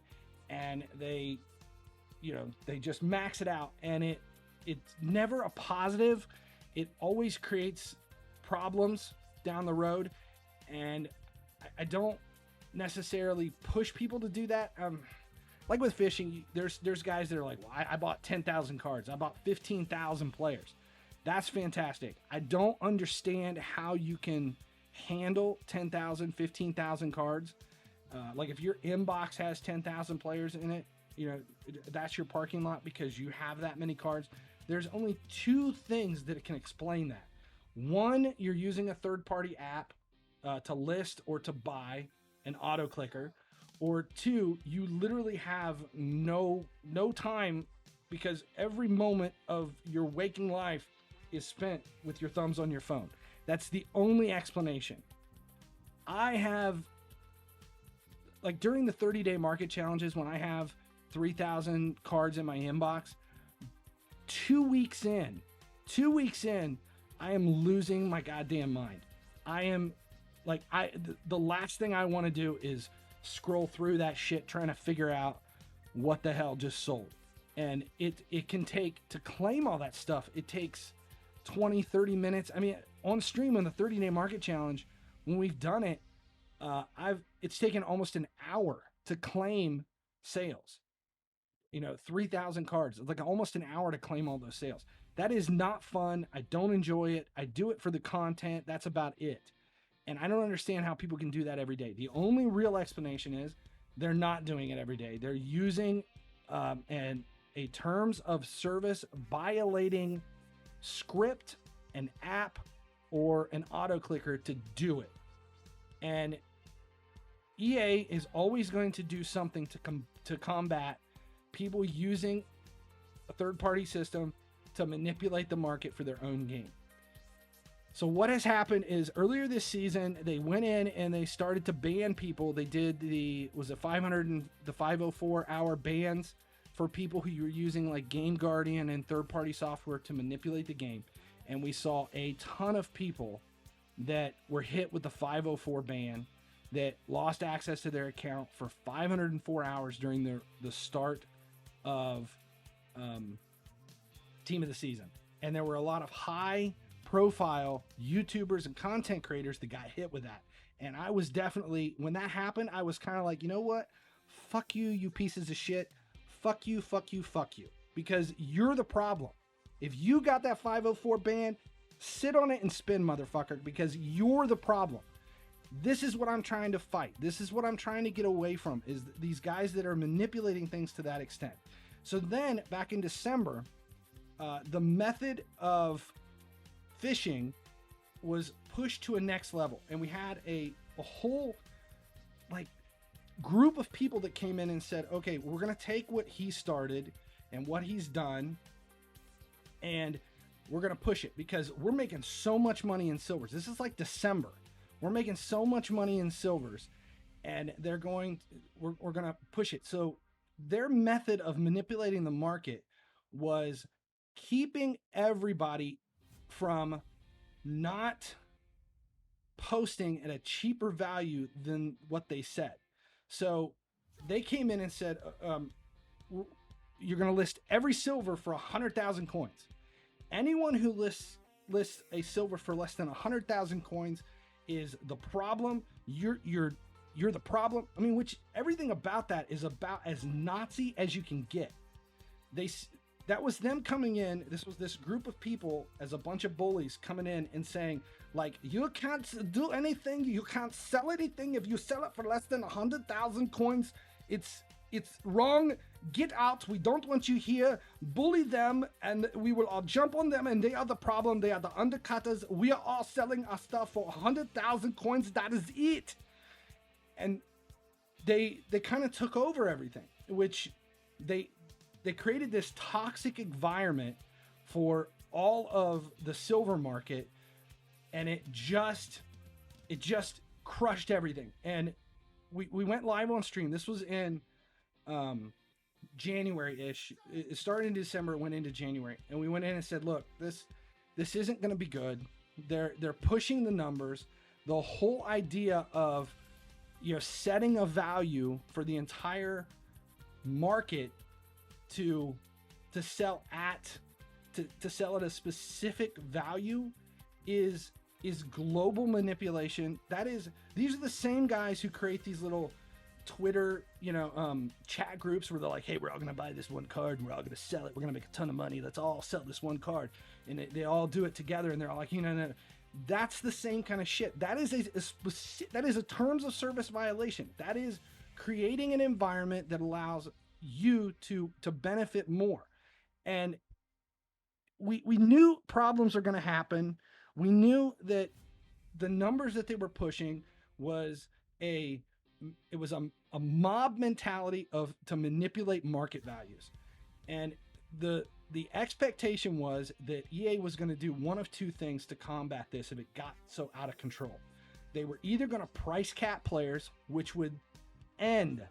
and they just max it out, and it's never a positive. It always creates problems down the road, and I don't necessarily push people to do that. Like with fishing, there's guys that are like, well, I bought 10,000 cards. I bought 15,000 players. That's fantastic. I don't understand how you can handle 10,000, 15,000 cards. Like if your inbox has 10,000 players in it, that's your parking lot because you have that many cards. There's only two things that can explain that. One, you're using a third-party app to list or to buy an auto clicker, or two, you literally have no time because every moment of your waking life is spent with your thumbs on your phone. That's the only explanation. I have, like during the 30-day market challenges, when I have 3,000 cards in my inbox, 2 weeks in, I am losing my goddamn mind. I am like, the last thing I want to do is scroll through that shit trying to figure out what the hell just sold. And it can take, to claim all that stuff, it takes 20, 30 minutes. I mean, on stream on the 30-day market challenge, when we've done it, it's taken almost an hour to claim sales. 3,000 cards, like almost an hour to claim all those sales. That is not fun. I don't enjoy it. I do it for the content. That's about it. And I don't understand how people can do that every day. The only real explanation is they're not doing it every day. They're using a terms of service violating script, an app, or an auto clicker to do it. And EA is always going to do something to combat people using a third-party system to manipulate the market for their own game. So what has happened is earlier this season, they went in and they started to ban people. They did the 504-hour bans for people who were using like Game Guardian and third-party software to manipulate the game. And we saw a ton of people that were hit with the 504 ban that lost access to their account for 504 hours during the start of Team of the Season. And there were a lot of high-profile YouTubers and content creators that got hit with that. And I was definitely, when that happened, I was kind of like, you know what? Fuck you, you pieces of shit. Fuck you, fuck you, fuck you. Because you're the problem. If you got that 504 ban, sit on it and spin, motherfucker, because you're the problem. This is what I'm trying to fight. This is what I'm trying to get away from, is these guys that are manipulating things to that extent. So then, back in December, the method of fishing was pushed to a next level. And we had a whole, like, group of people that came in and said, okay, we're going to take what he started and what he's done, and we're going to push it because we're making so much money in silvers. This is like December. We're making so much money in silvers, and we're going to push it. So their method of manipulating the market was keeping everybody from not posting at a cheaper value than what they said. So they came in and said, you're going to list every silver for 100,000 coins. Anyone who lists a silver for less than 100,000 coins is the problem. You're the problem. I mean, which everything about that is about as Nazi as you can get. That was them coming in. This was this group of people as a bunch of bullies coming in and saying, like, you can't do anything. You can't sell anything. If you sell it for less than 100,000 coins, it's It's wrong. Get out. We don't want you here. Bully them, and we will all jump on them, and they are the problem. They are the undercutters. We are all selling our stuff for 100,000 coins. That is it. And they kind of took over everything, which they created this toxic environment for all of the silver market, and it just crushed everything. And we went live on stream. This was in January-ish. It started in December, went into January, and we went in and said, look, this isn't going to be good. They're pushing the numbers. The whole idea of, you know, setting a value for the entire market to sell at a specific value is global manipulation. These are the same guys who create these little Twitter, you know, chat groups where they're like, hey, we're all going to buy this one card and we're all going to sell it. We're going to make a ton of money. Let's all sell this one card. And they all do it together, and they're all like, you know, no. That's the same kind of shit. That is a terms of service violation. That is creating an environment that allows you to benefit more. And we knew problems are going to happen. We knew that the numbers that they were pushing was a mob mentality to manipulate market values. And the expectation was that EA was going to do one of two things to combat this if it got so out of control. They were either going to price cap players, which would end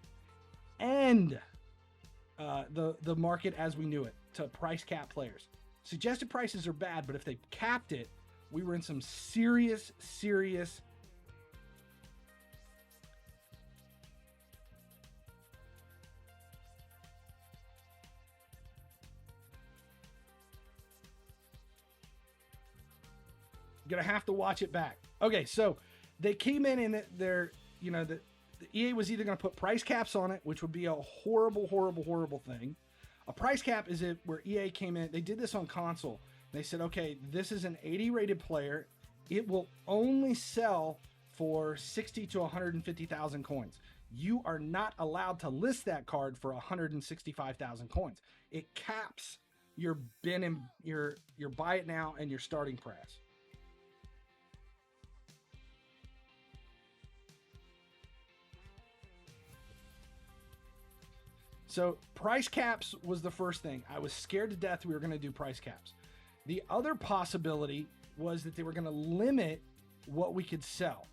the market as we knew it, to price cap players. Suggested prices are bad, but if they capped it, we were in some serious gonna have to watch it back. Okay, so they came in and they're, you know, the EA was either gonna put price caps on it, which would be a horrible thing. A price cap is where EA came in. They did this on console. They said, okay, this is an 80 rated player. It will only sell for 60 to 150,000 coins. You are not allowed to list that card for 165,000 coins. It caps your bin and your buy it now and your starting price. So price caps was the first thing. I was scared to death we were going to do price caps. The other possibility was that they were going to limit what we could sell.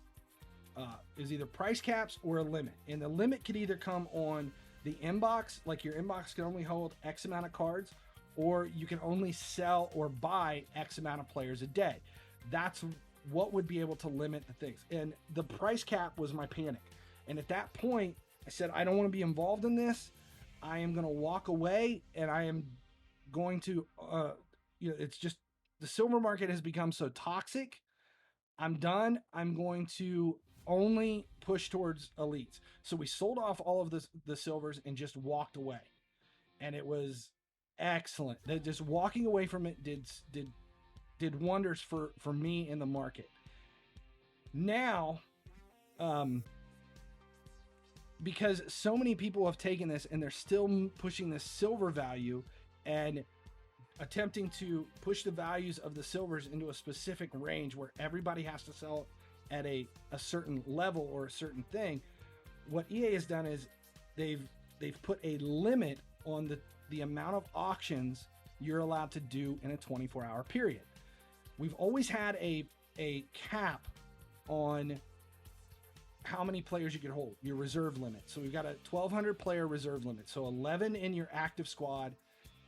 It was either price caps or a limit. And the limit could either come on the inbox, like your inbox can only hold X amount of cards, or you can only sell or buy X amount of players a day. That's what would be able to limit the things. And the price cap was my panic. And at that point, I said, I don't want to be involved in this. I am going to walk away, and I am going to, you know, it's just the silver market has become so toxic. I'm done. I'm going to only push towards elites. So we sold off all of the silvers and just walked away. And it was excellent. Just walking away from it did wonders for me in the market. Now, because so many people have taken this and they're still pushing this silver value and attempting to push the values of the silvers into a specific range where everybody has to sell at a certain level or a certain thing. What EA has done is they've put a limit on the amount of auctions you're allowed to do in a 24-hour period. We've always had a cap on how many players you can hold, your reserve limit. So we've got a 1,200 player reserve limit. So 11 in your active squad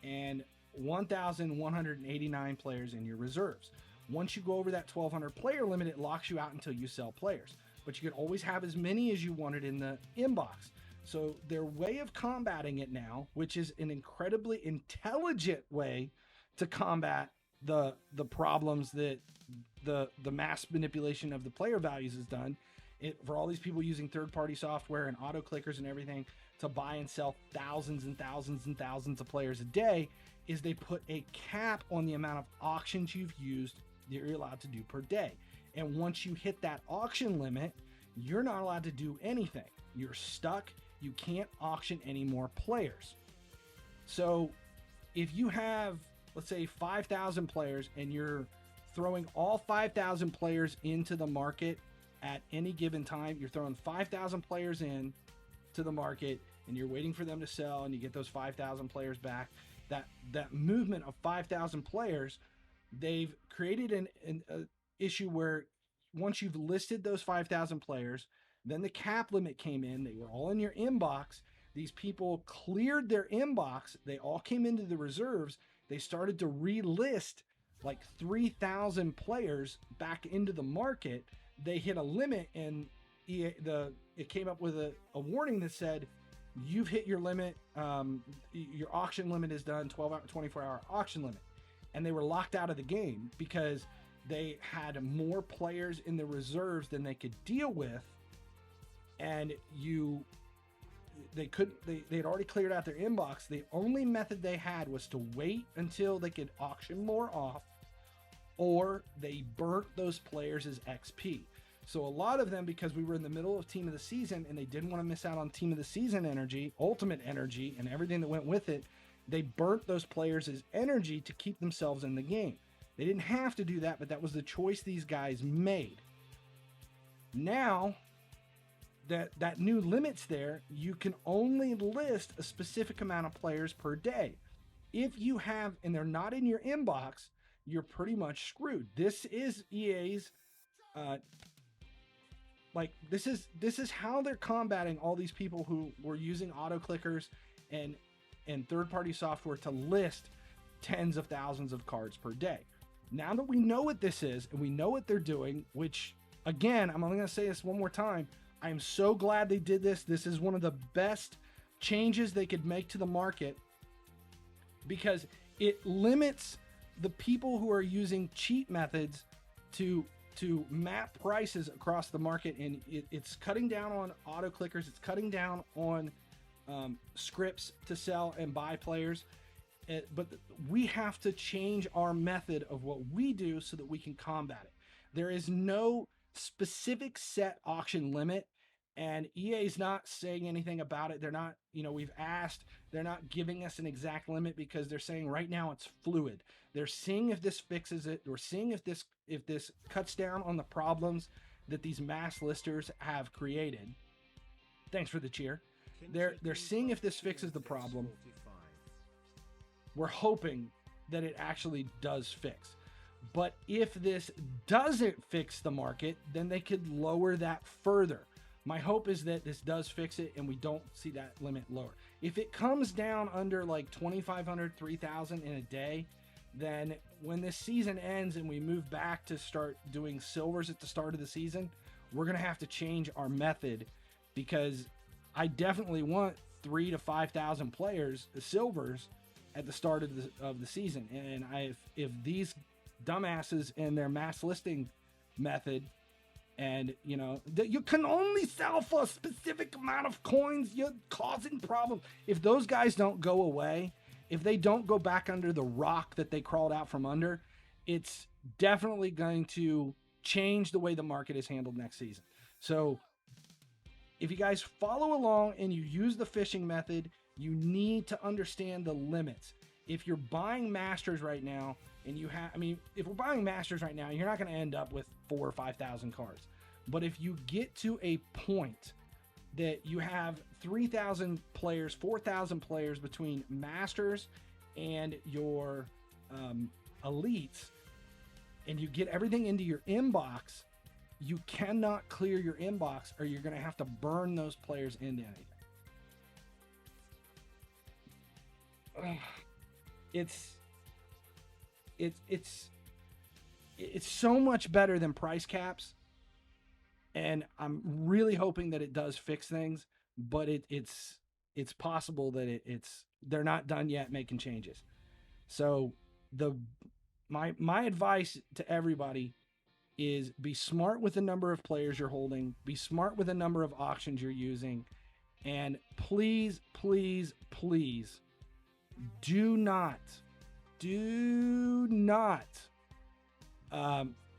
and 1,189 players in your reserves. Once you go over that 1,200 player limit, it locks you out until you sell players. But you can always have as many as you wanted in the inbox. So their way of combating it now, which is an incredibly intelligent way to combat the problems that the mass manipulation of the player values has done, for all these people using third-party software and auto clickers and everything to buy and sell thousands and thousands and thousands of players a day, is they put a cap on the amount of auctions you've used that you're allowed to do per day. And once you hit that auction limit, you're not allowed to do anything. You're stuck, you can't auction any more players. So if you have, let's say, 5,000 players and you're throwing all 5,000 players into the market at any given time, you're throwing 5,000 players in to the market and you're waiting for them to sell and you get those 5,000 players back. That movement of 5,000 players, they've created an issue where once you've listed those 5,000 players, then the cap limit came in. They were all in your inbox. These people cleared their inbox. They all came into the reserves. They started to relist like 3,000 players back into the market. They hit a limit, and it came up with a warning that said, you've hit your limit. Your auction limit is done, 24-hour auction limit. And they were locked out of the game because they had more players in the reserves than they could deal with. And they'd already cleared out their inbox. The only method they had was to wait until they could auction more off, or they burnt those players as XP. So a lot of them, because we were in the middle of team of the season and they didn't want to miss out on team of the season energy, ultimate energy, and everything that went with it, they burnt those players as energy to keep themselves in the game. They didn't have to do that, but that was the choice these guys made. Now that new limit's there, you can only list a specific amount of players per day. If you have, and they're not in your inbox, you're pretty much screwed. This is EA's, this is how they're combating all these people who were using auto clickers and third-party software to list tens of thousands of cards per day. Now that we know what this is and we know what they're doing, which again, I'm only going to say this one more time, I'm so glad they did this. This is one of the best changes they could make to the market because it limits the people who are using cheat methods to map prices across the market, and it's cutting down on auto clickers. It's cutting down on scripts to sell and buy players. But we have to change our method of what we do so that we can combat it. There is no specific set auction limit, and EA's not saying anything about it. They're not, we've asked, they're not giving us an exact limit because they're saying right now it's fluid. They're seeing if this fixes it. We're seeing if this cuts down on the problems that these mass listers have created. Thanks for the cheer. They're seeing if this fixes the problem. We're hoping that it actually does fix. But if this doesn't fix the market, then they could lower that further. My hope is that this does fix it and we don't see that limit lower. If it comes down under like 2,500, 3,000 in a day, then when this season ends and we move back to start doing silvers at the start of the season, we're going to have to change our method because I definitely want 3,000 to 5,000 players, silvers, at the start of the season. And if these dumbasses and their mass listing method, and that you can only sell for a specific amount of coins, you're causing problems. If those guys don't go away, if they don't go back under the rock that they crawled out from under, it's definitely going to change the way the market is handled next season. So if you guys follow along and you use the fishing method, you need to understand the limits. If you're buying masters right now, and if we're buying masters right now, you're not going to end up with 4,000 or 5,000 cards. But if you get to a point that you have 3,000 players, 4,000 players between masters and your elites, and you get everything into your inbox, you cannot clear your inbox or you're going to have to burn those players into anything. It's so much better than price caps, and I'm really hoping that it does fix things, but it's possible that they're not done yet making changes. So my advice to everybody is be smart with the number of players you're holding, be smart with the number of auctions you're using, and please, please, please do not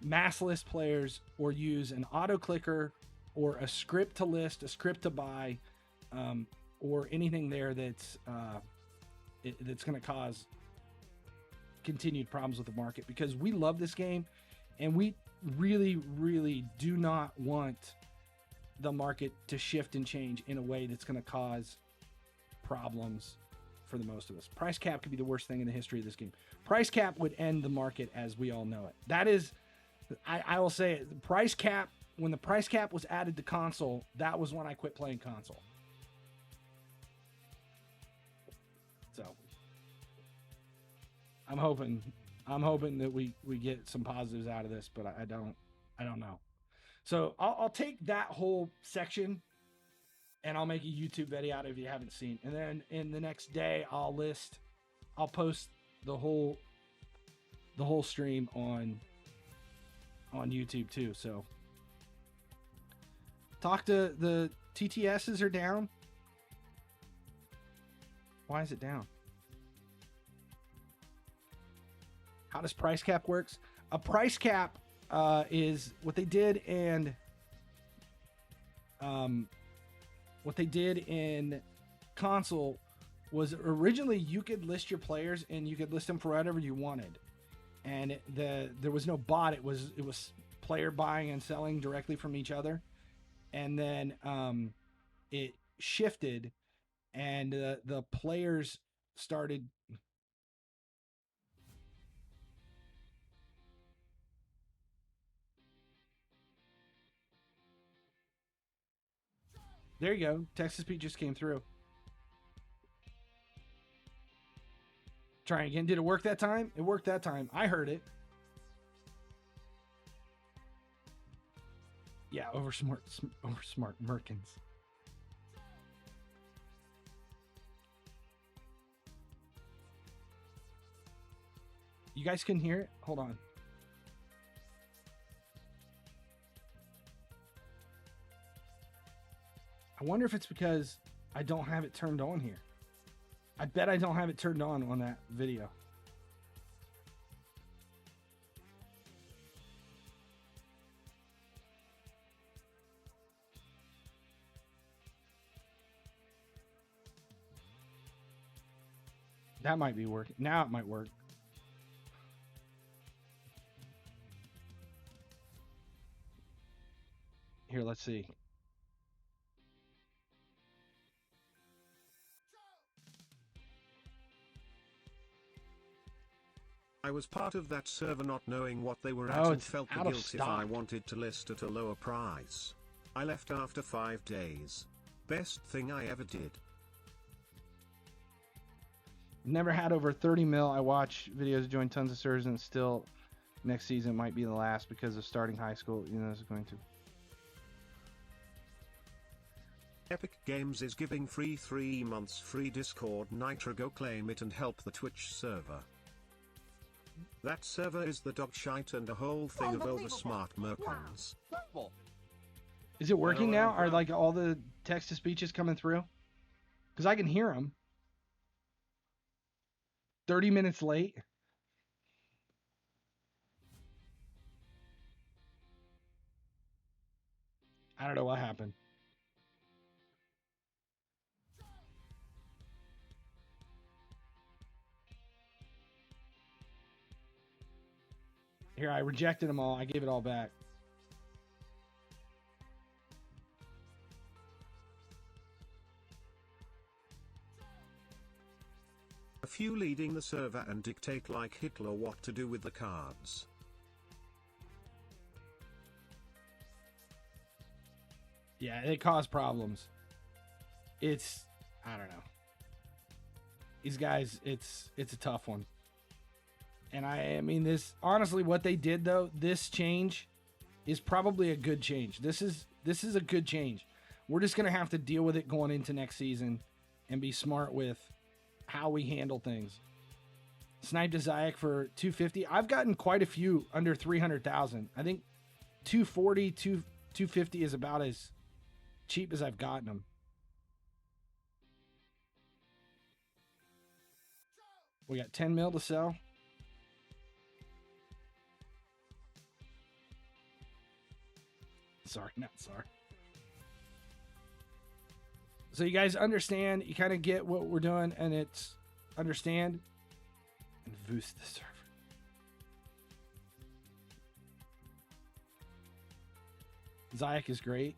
mass list players or use an auto clicker or a script to list, a script to buy. or anything there that's that's going to cause continued problems with the market, because we love this game and we really, really do not want the market to shift and change in a way that's going to cause problems for the most of us. Price cap could be the worst thing in the history of this game. Price cap would end the market as we all know it. That is, I will say it, the price cap, when the price cap was added to console, that was when I quit playing console. So I'm hoping that we get some positives out of this, but I don't know. So I'll take that whole section and I'll make a YouTube video out of it if you haven't seen. And then in the next day, I'll post the whole stream on YouTube too. So talk to the TTSs are down. Why is it down? How does price cap works? A price cap is what they did, and what they did in console was originally you could list your players and you could list them for whatever you wanted, and there was no bot. It was player buying and selling directly from each other, and then it shifted, and the players started. There you go. Texas Pete just came through. Trying again. Did it work that time? It worked that time. I heard it. Yeah, over smart Merkins. You guys can hear it? Hold on. I wonder if it's because I don't have it turned on here. I bet I don't have it turned on that video. That might be working. Now it might work. Here, let's see. I was part of that server not knowing what they were at and felt the guilt if I wanted to list at a lower price. I left after 5 days. Best thing I ever did. Never had over 30 mil. I watch videos, join tons of servers, and still next season might be the last because of starting high school. You know, it's going to. Epic Games is giving free 3 months free Discord Nitro. Go claim it and help the Twitch server. That server is the dog shite and a whole thing of over smart Merkins. Wow. Is it working now? Are like all the text to speeches coming through? Because I can hear them. 30 minutes late. I don't know what happened. Here, I rejected them all. I gave it all back. A few leading the server and dictate like Hitler what to do with the cards. Yeah, it caused problems. It's, I don't know. These guys, it's a tough one. And I mean, this, honestly, what they did though, this change is probably a good change. This is a good change. We're just going to have to deal with it going into next season and be smart with how we handle things. Sniped a Zayak for 250. I've gotten quite a few under 300,000. I think 240, 250 is about as cheap as I've gotten them. We got 10 mil to sell. Sorry, not sorry. So you guys understand, you kind of get what we're doing, and it's understand and boost the server. Zayak is great.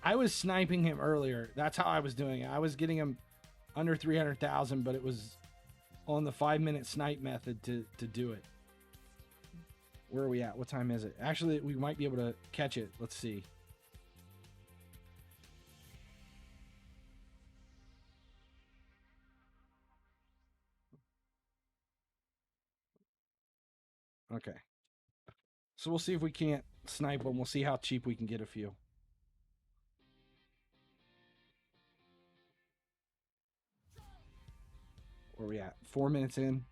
I was sniping him earlier. That's how I was doing it. I was getting him under 300,000, but it was on the 5-minute snipe method to do it. Where are we at? What time is it? Actually, we might be able to catch it. Let's see. Okay. So we'll see if we can't snipe them. We'll see how cheap we can get a few. Where are we at? 4 minutes in.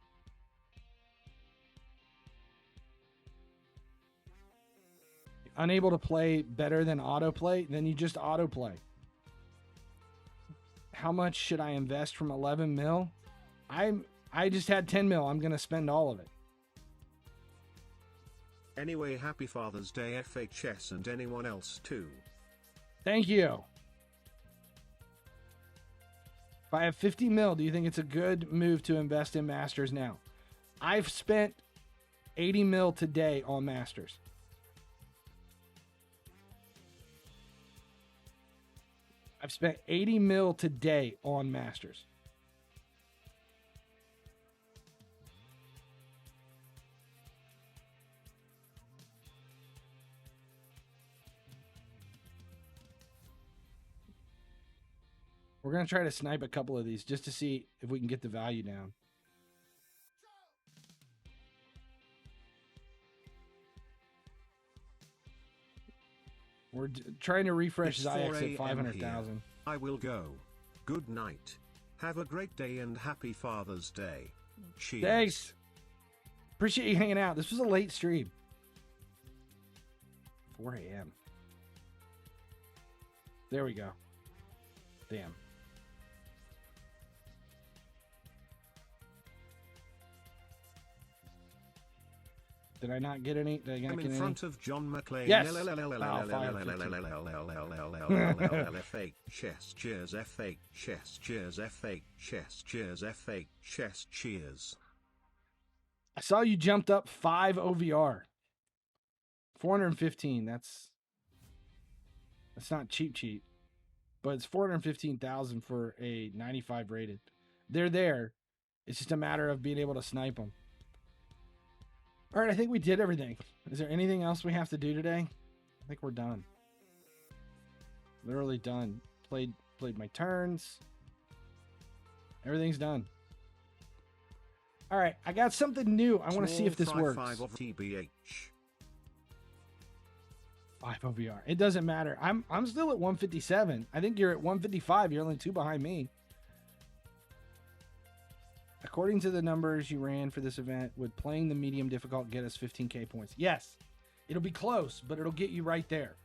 Unable to play better than autoplay, then you just autoplay. How much should I invest from 11 mil? I just had 10 mil. I'm going to spend all of it. Anyway, happy Father's Day FHS and anyone else too. Thank you. If I have 50 mil, do you think it's a good move to invest in Masters now? I've spent 80 mil today on Masters. I've spent 80 mil today on Masters. We're going to try to snipe a couple of these just to see if we can get the value down. We're trying to refresh Zayax at 500,000. I will go. Good night. Have a great day and happy Father's Day. Cheers. Thanks. Appreciate you hanging out. This was a late stream. 4 a.m. There we go. Damn. Did I not get any? Did I not I'm get in any? front of John McClane. Yes. F8 chess cheers F8 chess cheers F8 chess cheers F8 chess cheers. I saw you jumped up 5 OVR. 415. That's not cheap, but it's 415,000 for a 95 rated. They're there. It's just a matter of being able to snipe them. All right, I think we did everything. Is there anything else we have to do today? I think we're done. Literally done. Played my turns. Everything's done. All right, I got something new. I want to see if this works. 5 of TBH. 5 OVR. It doesn't matter. I'm still at 157. I think you're at 155. You're only 2 behind me. According to the numbers you ran for this event, would playing the medium difficult get us 15k points? Yes. It'll be close, but it'll get you right there.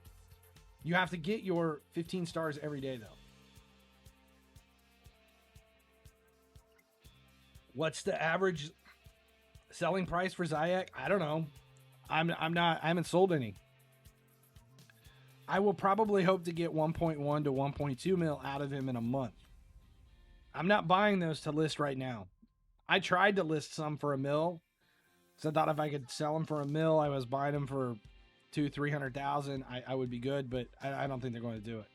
You have to get your 15 stars every day, though. What's the average selling price for Zayak? I don't know. I haven't sold any. I will probably hope to get 1.1 to 1.2 mil out of him in a month. I'm not buying those to list right now. I tried to list some for $1 mil. So I thought if I could sell them for $1 mil, I was buying them for 200,000-300,000. I would be good, but I don't think they're going to do it.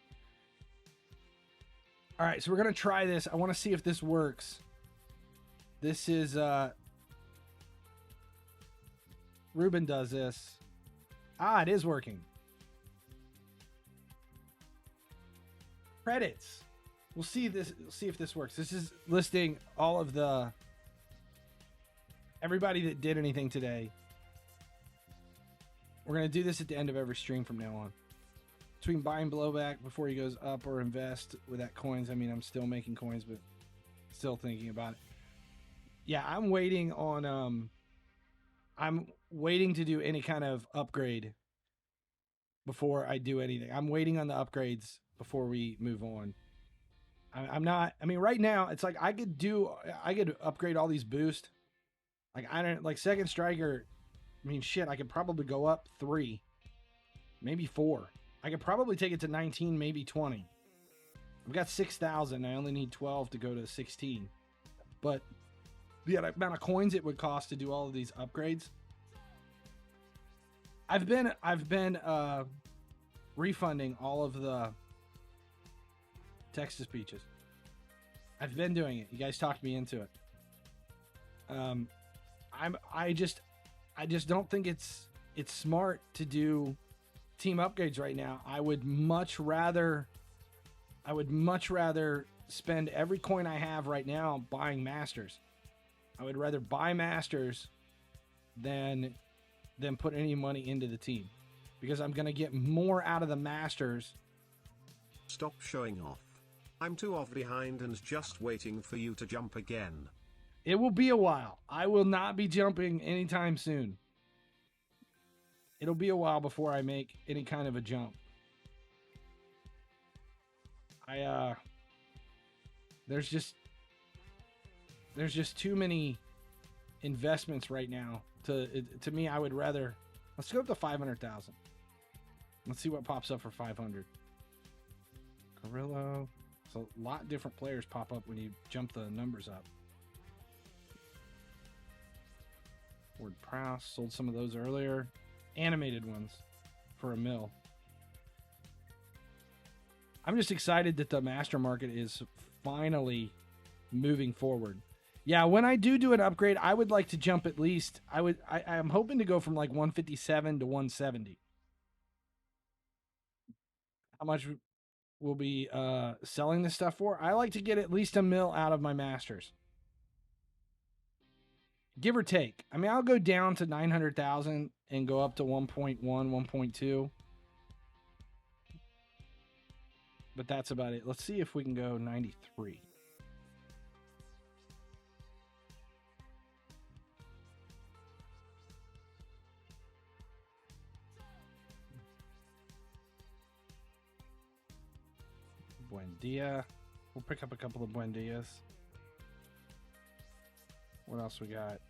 All right, so we're going to try this. I want to see if this works. This is Ruben does this. Ah, it is working. Credits. We'll see if this works. This is listing all of the everybody that did anything today. We're going to do this at the end of every stream from now on. Between buying blowback before he goes up or invest with that coins. I mean, I'm still making coins, but still thinking about it. Yeah, I'm waiting on I'm waiting to do any kind of upgrade before I do anything. I'm waiting on the upgrades before we move on. I'm not, I mean, right now it's like I could upgrade all these boosts. Like second striker. I mean, shit, I could probably go up 3, maybe 4. I could probably take it to 19, maybe 20. I've got 6,000. I only need 12 to go to 16. But the amount of coins it would cost to do all of these upgrades. I've been refunding all of the text-to-speeches. I've been doing it. You guys talked me into it. I just don't think it's smart to do team upgrades right now. I would much rather spend every coin I have right now buying masters. I would rather buy masters than put any money into the team, because I'm going to get more out of the masters. Stop showing off. I'm 2 off behind and just waiting for you to jump again. It will be a while. I will not be jumping anytime soon. It'll be a while before I make any kind of a jump. There's just too many investments right now. To me, I would rather, let's go up to 500,000. Let's see what pops up for 500. Carrillo. So a lot of different players pop up when you jump the numbers up. Ward Prowse, sold some of those earlier. Animated ones for $1 mil. I'm just excited that the master market is finally moving forward. Yeah, when I do an upgrade, I would like to jump at least. I'm hoping to go from like 157 to 170. How much we'll be selling this stuff for? I like to get at least $1 mil out of my masters, give or take. I mean, I'll go down to 900,000 and go up to 1.1, 1.2. But that's about it. Let's see if we can go 93. Buendia. We'll pick up a couple of Buendias. What else we got?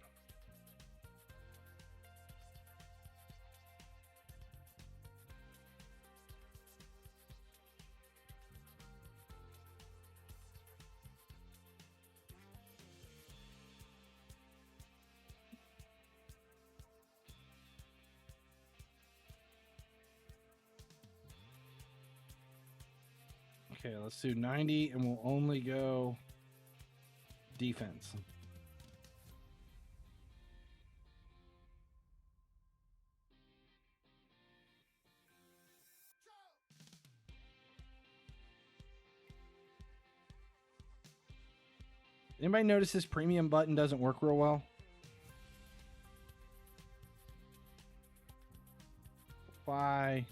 Okay, let's do 90, and we'll only go defense. Anybody notice this premium button doesn't work real well? Why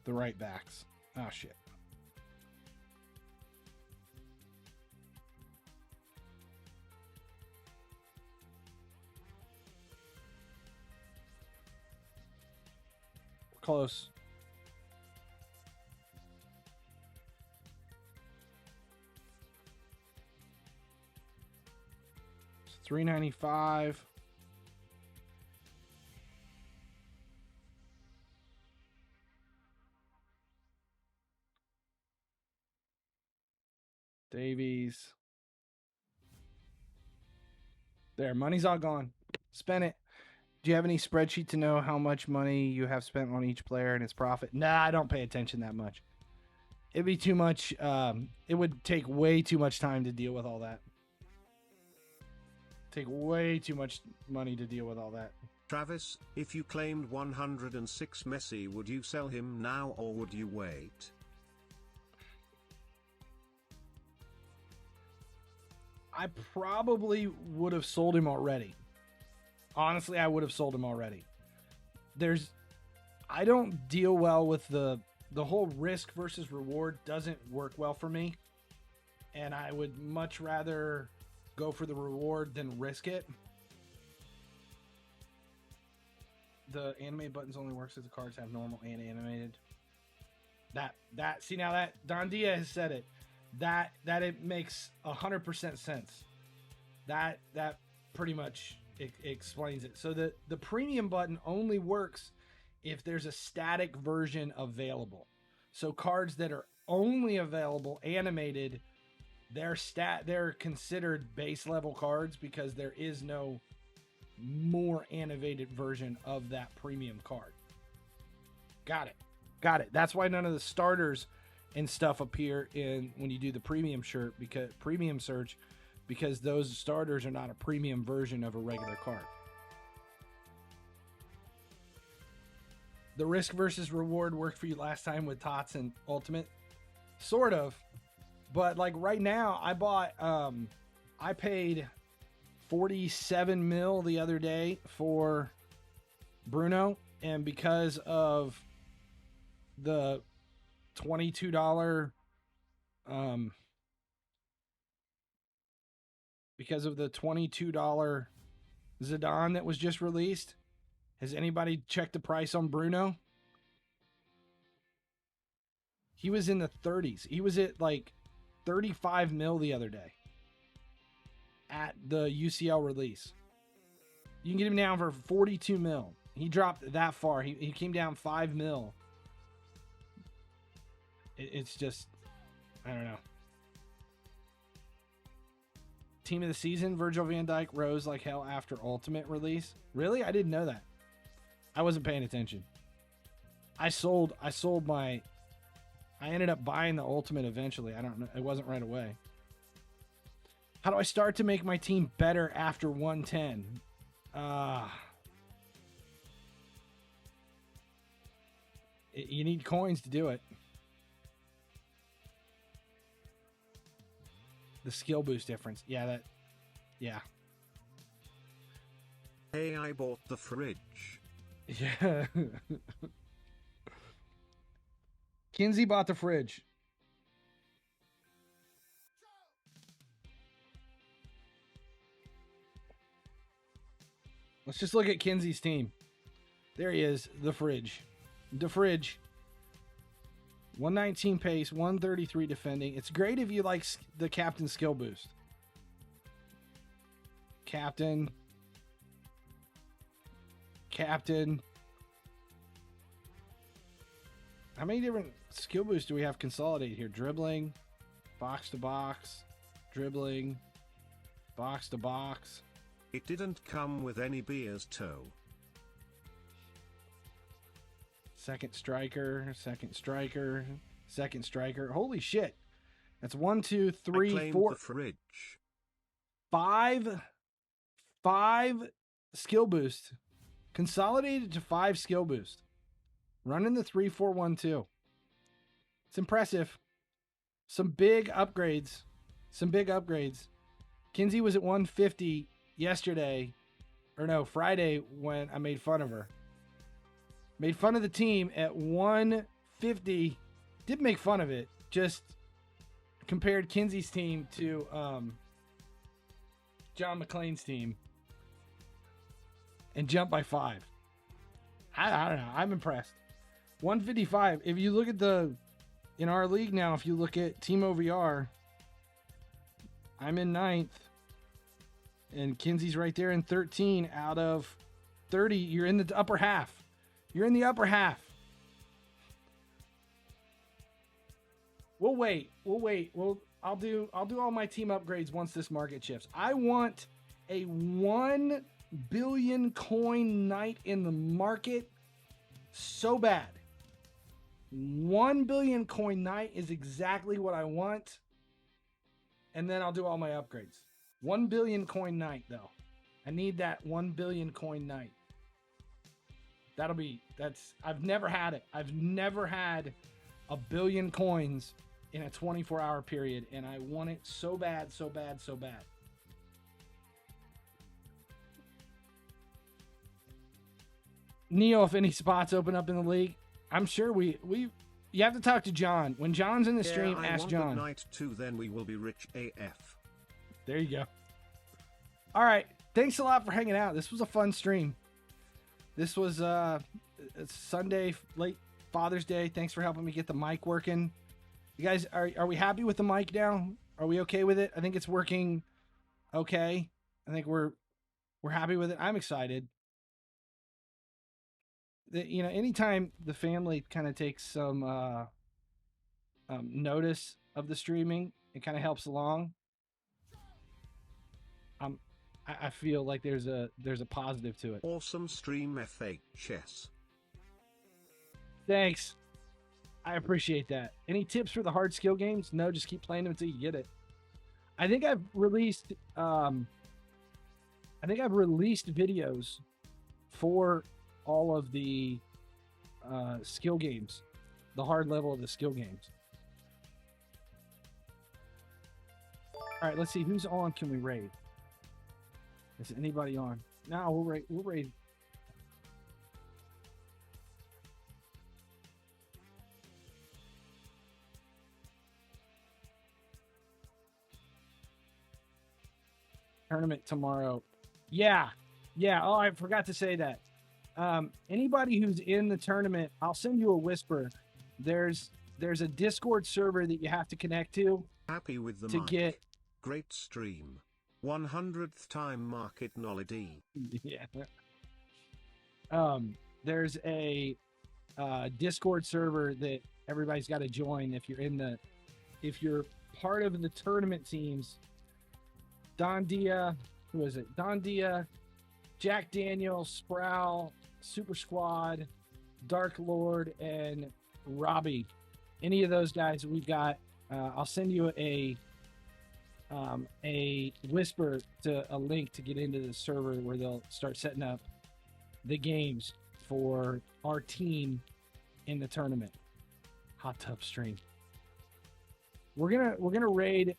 the right backs? Oh, shit. Close. It's $395. Davies. There, money's all gone. Spend it. Do you have any spreadsheet to know how much money you have spent on each player and its profit? Nah, I don't pay attention that much. It'd be too much. It would take way too much time to deal with all that. Take way too much money to deal with all that. Travis, if you claimed 106 Messi, would you sell him now or would you wait? I probably would have sold him already. Honestly, I would have sold him already. I don't deal well with the whole risk versus reward doesn't work well for me. And I would much rather go for the reward than risk it. The animate buttons only works if the cards have normal and animated. See, now that Don Dia has said it, that it makes 100% sense. That pretty much it explains it. So the premium button only works if there's a static version available. So cards that are only available animated, they're considered base level cards because there is no more animated version of that premium card. Got it. That's why none of the starters and stuff appear in when you do the premium search, because those starters are not a premium version of a regular card. The risk versus reward worked for you last time with Tots and Ultimate, sort of, but like right now, I paid 47 mil the other day for Bruno, and because of the $22 Zidane that was just released. Has anybody checked the price on Bruno? He was in the 30s. He was at like 35 mil the other day at the UCL release. You can get him down for 42 mil. He dropped that far. He came down 5 mil. It's just, I don't know. Team of the season, Virgil van Dijk rose like hell after Ultimate release. Really? I didn't know that. I wasn't paying attention. I ended up buying the Ultimate eventually. I don't know. It wasn't right away. How do I start to make my team better after 110? You need coins to do it. The skill boost difference. Yeah. Hey, I bought the fridge. Yeah. Kinsey bought the fridge. Let's just look at Kinsey's team. There he is, the fridge. The fridge. 119 pace, 133 defending. It's great if you like the captain skill boost. Captain. How many different skill boosts do we have consolidated here? Dribbling, box to box, dribbling, box to box. It didn't come with any beer's toe. Second striker. Holy shit. That's 1, 2, 3, 4. The fridge. Five skill boost. Consolidated to 5 skill boost. Running the 3-4-1-2. It's impressive. Some big upgrades. Kinsey was at 150 Friday when I made fun of her. Made fun of the team at 150. Did make fun of it. Just compared Kinsey's team to John McClane's team. And jumped by 5. I don't know. I'm impressed. 155. If you look at in our league now, if you look at Team OVR, I'm in 9th. And Kinsey's right there in 13 out of 30. You're in the upper half. We'll wait. I'll do all my team upgrades once this market shifts. I want a 1 billion coin night in the market so bad. 1 billion coin night is exactly what I want. And then I'll do all my upgrades. 1 billion coin night though. I need that 1 billion coin night. I've never had it. I've never had a billion coins in a 24-hour period, and I want it so bad. Neo, if any spots open up in the league, I'm sure you have to talk to John. When John's in the stream, ask John. Night 2, then we will be rich AF. There you go. All right. Thanks a lot for hanging out. This was a fun stream. This was it's Sunday, late Father's Day. Thanks for helping me get the mic working. You guys, are we happy with the mic now? Are we okay with it? I think it's working okay. I think we're happy with it. I'm excited. Anytime the family kind of takes some notice of the streaming. It kind of helps along. I feel like there's a positive to it. Awesome stream FHS. Thanks. I appreciate that. Any tips for the hard skill games? No, just keep playing them until you get it. I think I've released videos for all of the skill games, the hard level of the skill games. All right, let's see who's on. Can we raid? Is anybody on? No, we'll raid. We'll raid. Tournament tomorrow. Yeah. Oh, I forgot to say that. Anybody who's in the tournament, I'll send you a whisper. There's a Discord server that you have to connect to. Happy with the to mic. Get. Great stream. 100th time market knowledge. Yeah. There's a Discord server that everybody's got to join if you're part of the tournament teams. Don Dia, who is it? Don Dia, Jack Daniel, Sproul, Super Squad, Dark Lord, and Robbie. Any of those guys we've got. I'll send you a whisper to a link to get into the server where they'll start setting up the games for our team in the tournament. Hot tub stream. We're gonna raid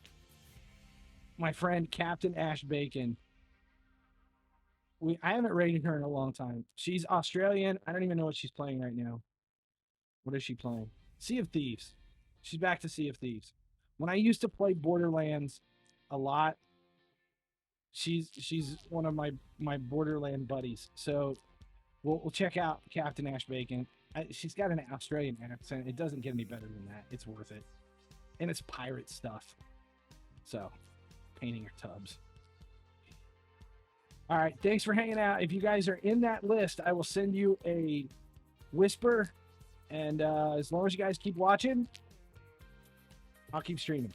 my friend Captain Ash Bacon. I haven't raided her in a long time. She's Australian. I don't even know what she's playing right now. What is she playing? Sea of Thieves. She's back to Sea of Thieves. When I used to play Borderlands a lot, she's one of my Borderland buddies. So we'll check out Captain Ash Bacon. She's got an Australian accent. It doesn't get any better than that. It's worth it. And it's pirate stuff. So, painting your tubs. All right, thanks for hanging out. If you guys are in that list, I will send you a whisper. And as long as you guys keep watching, I'll keep streaming.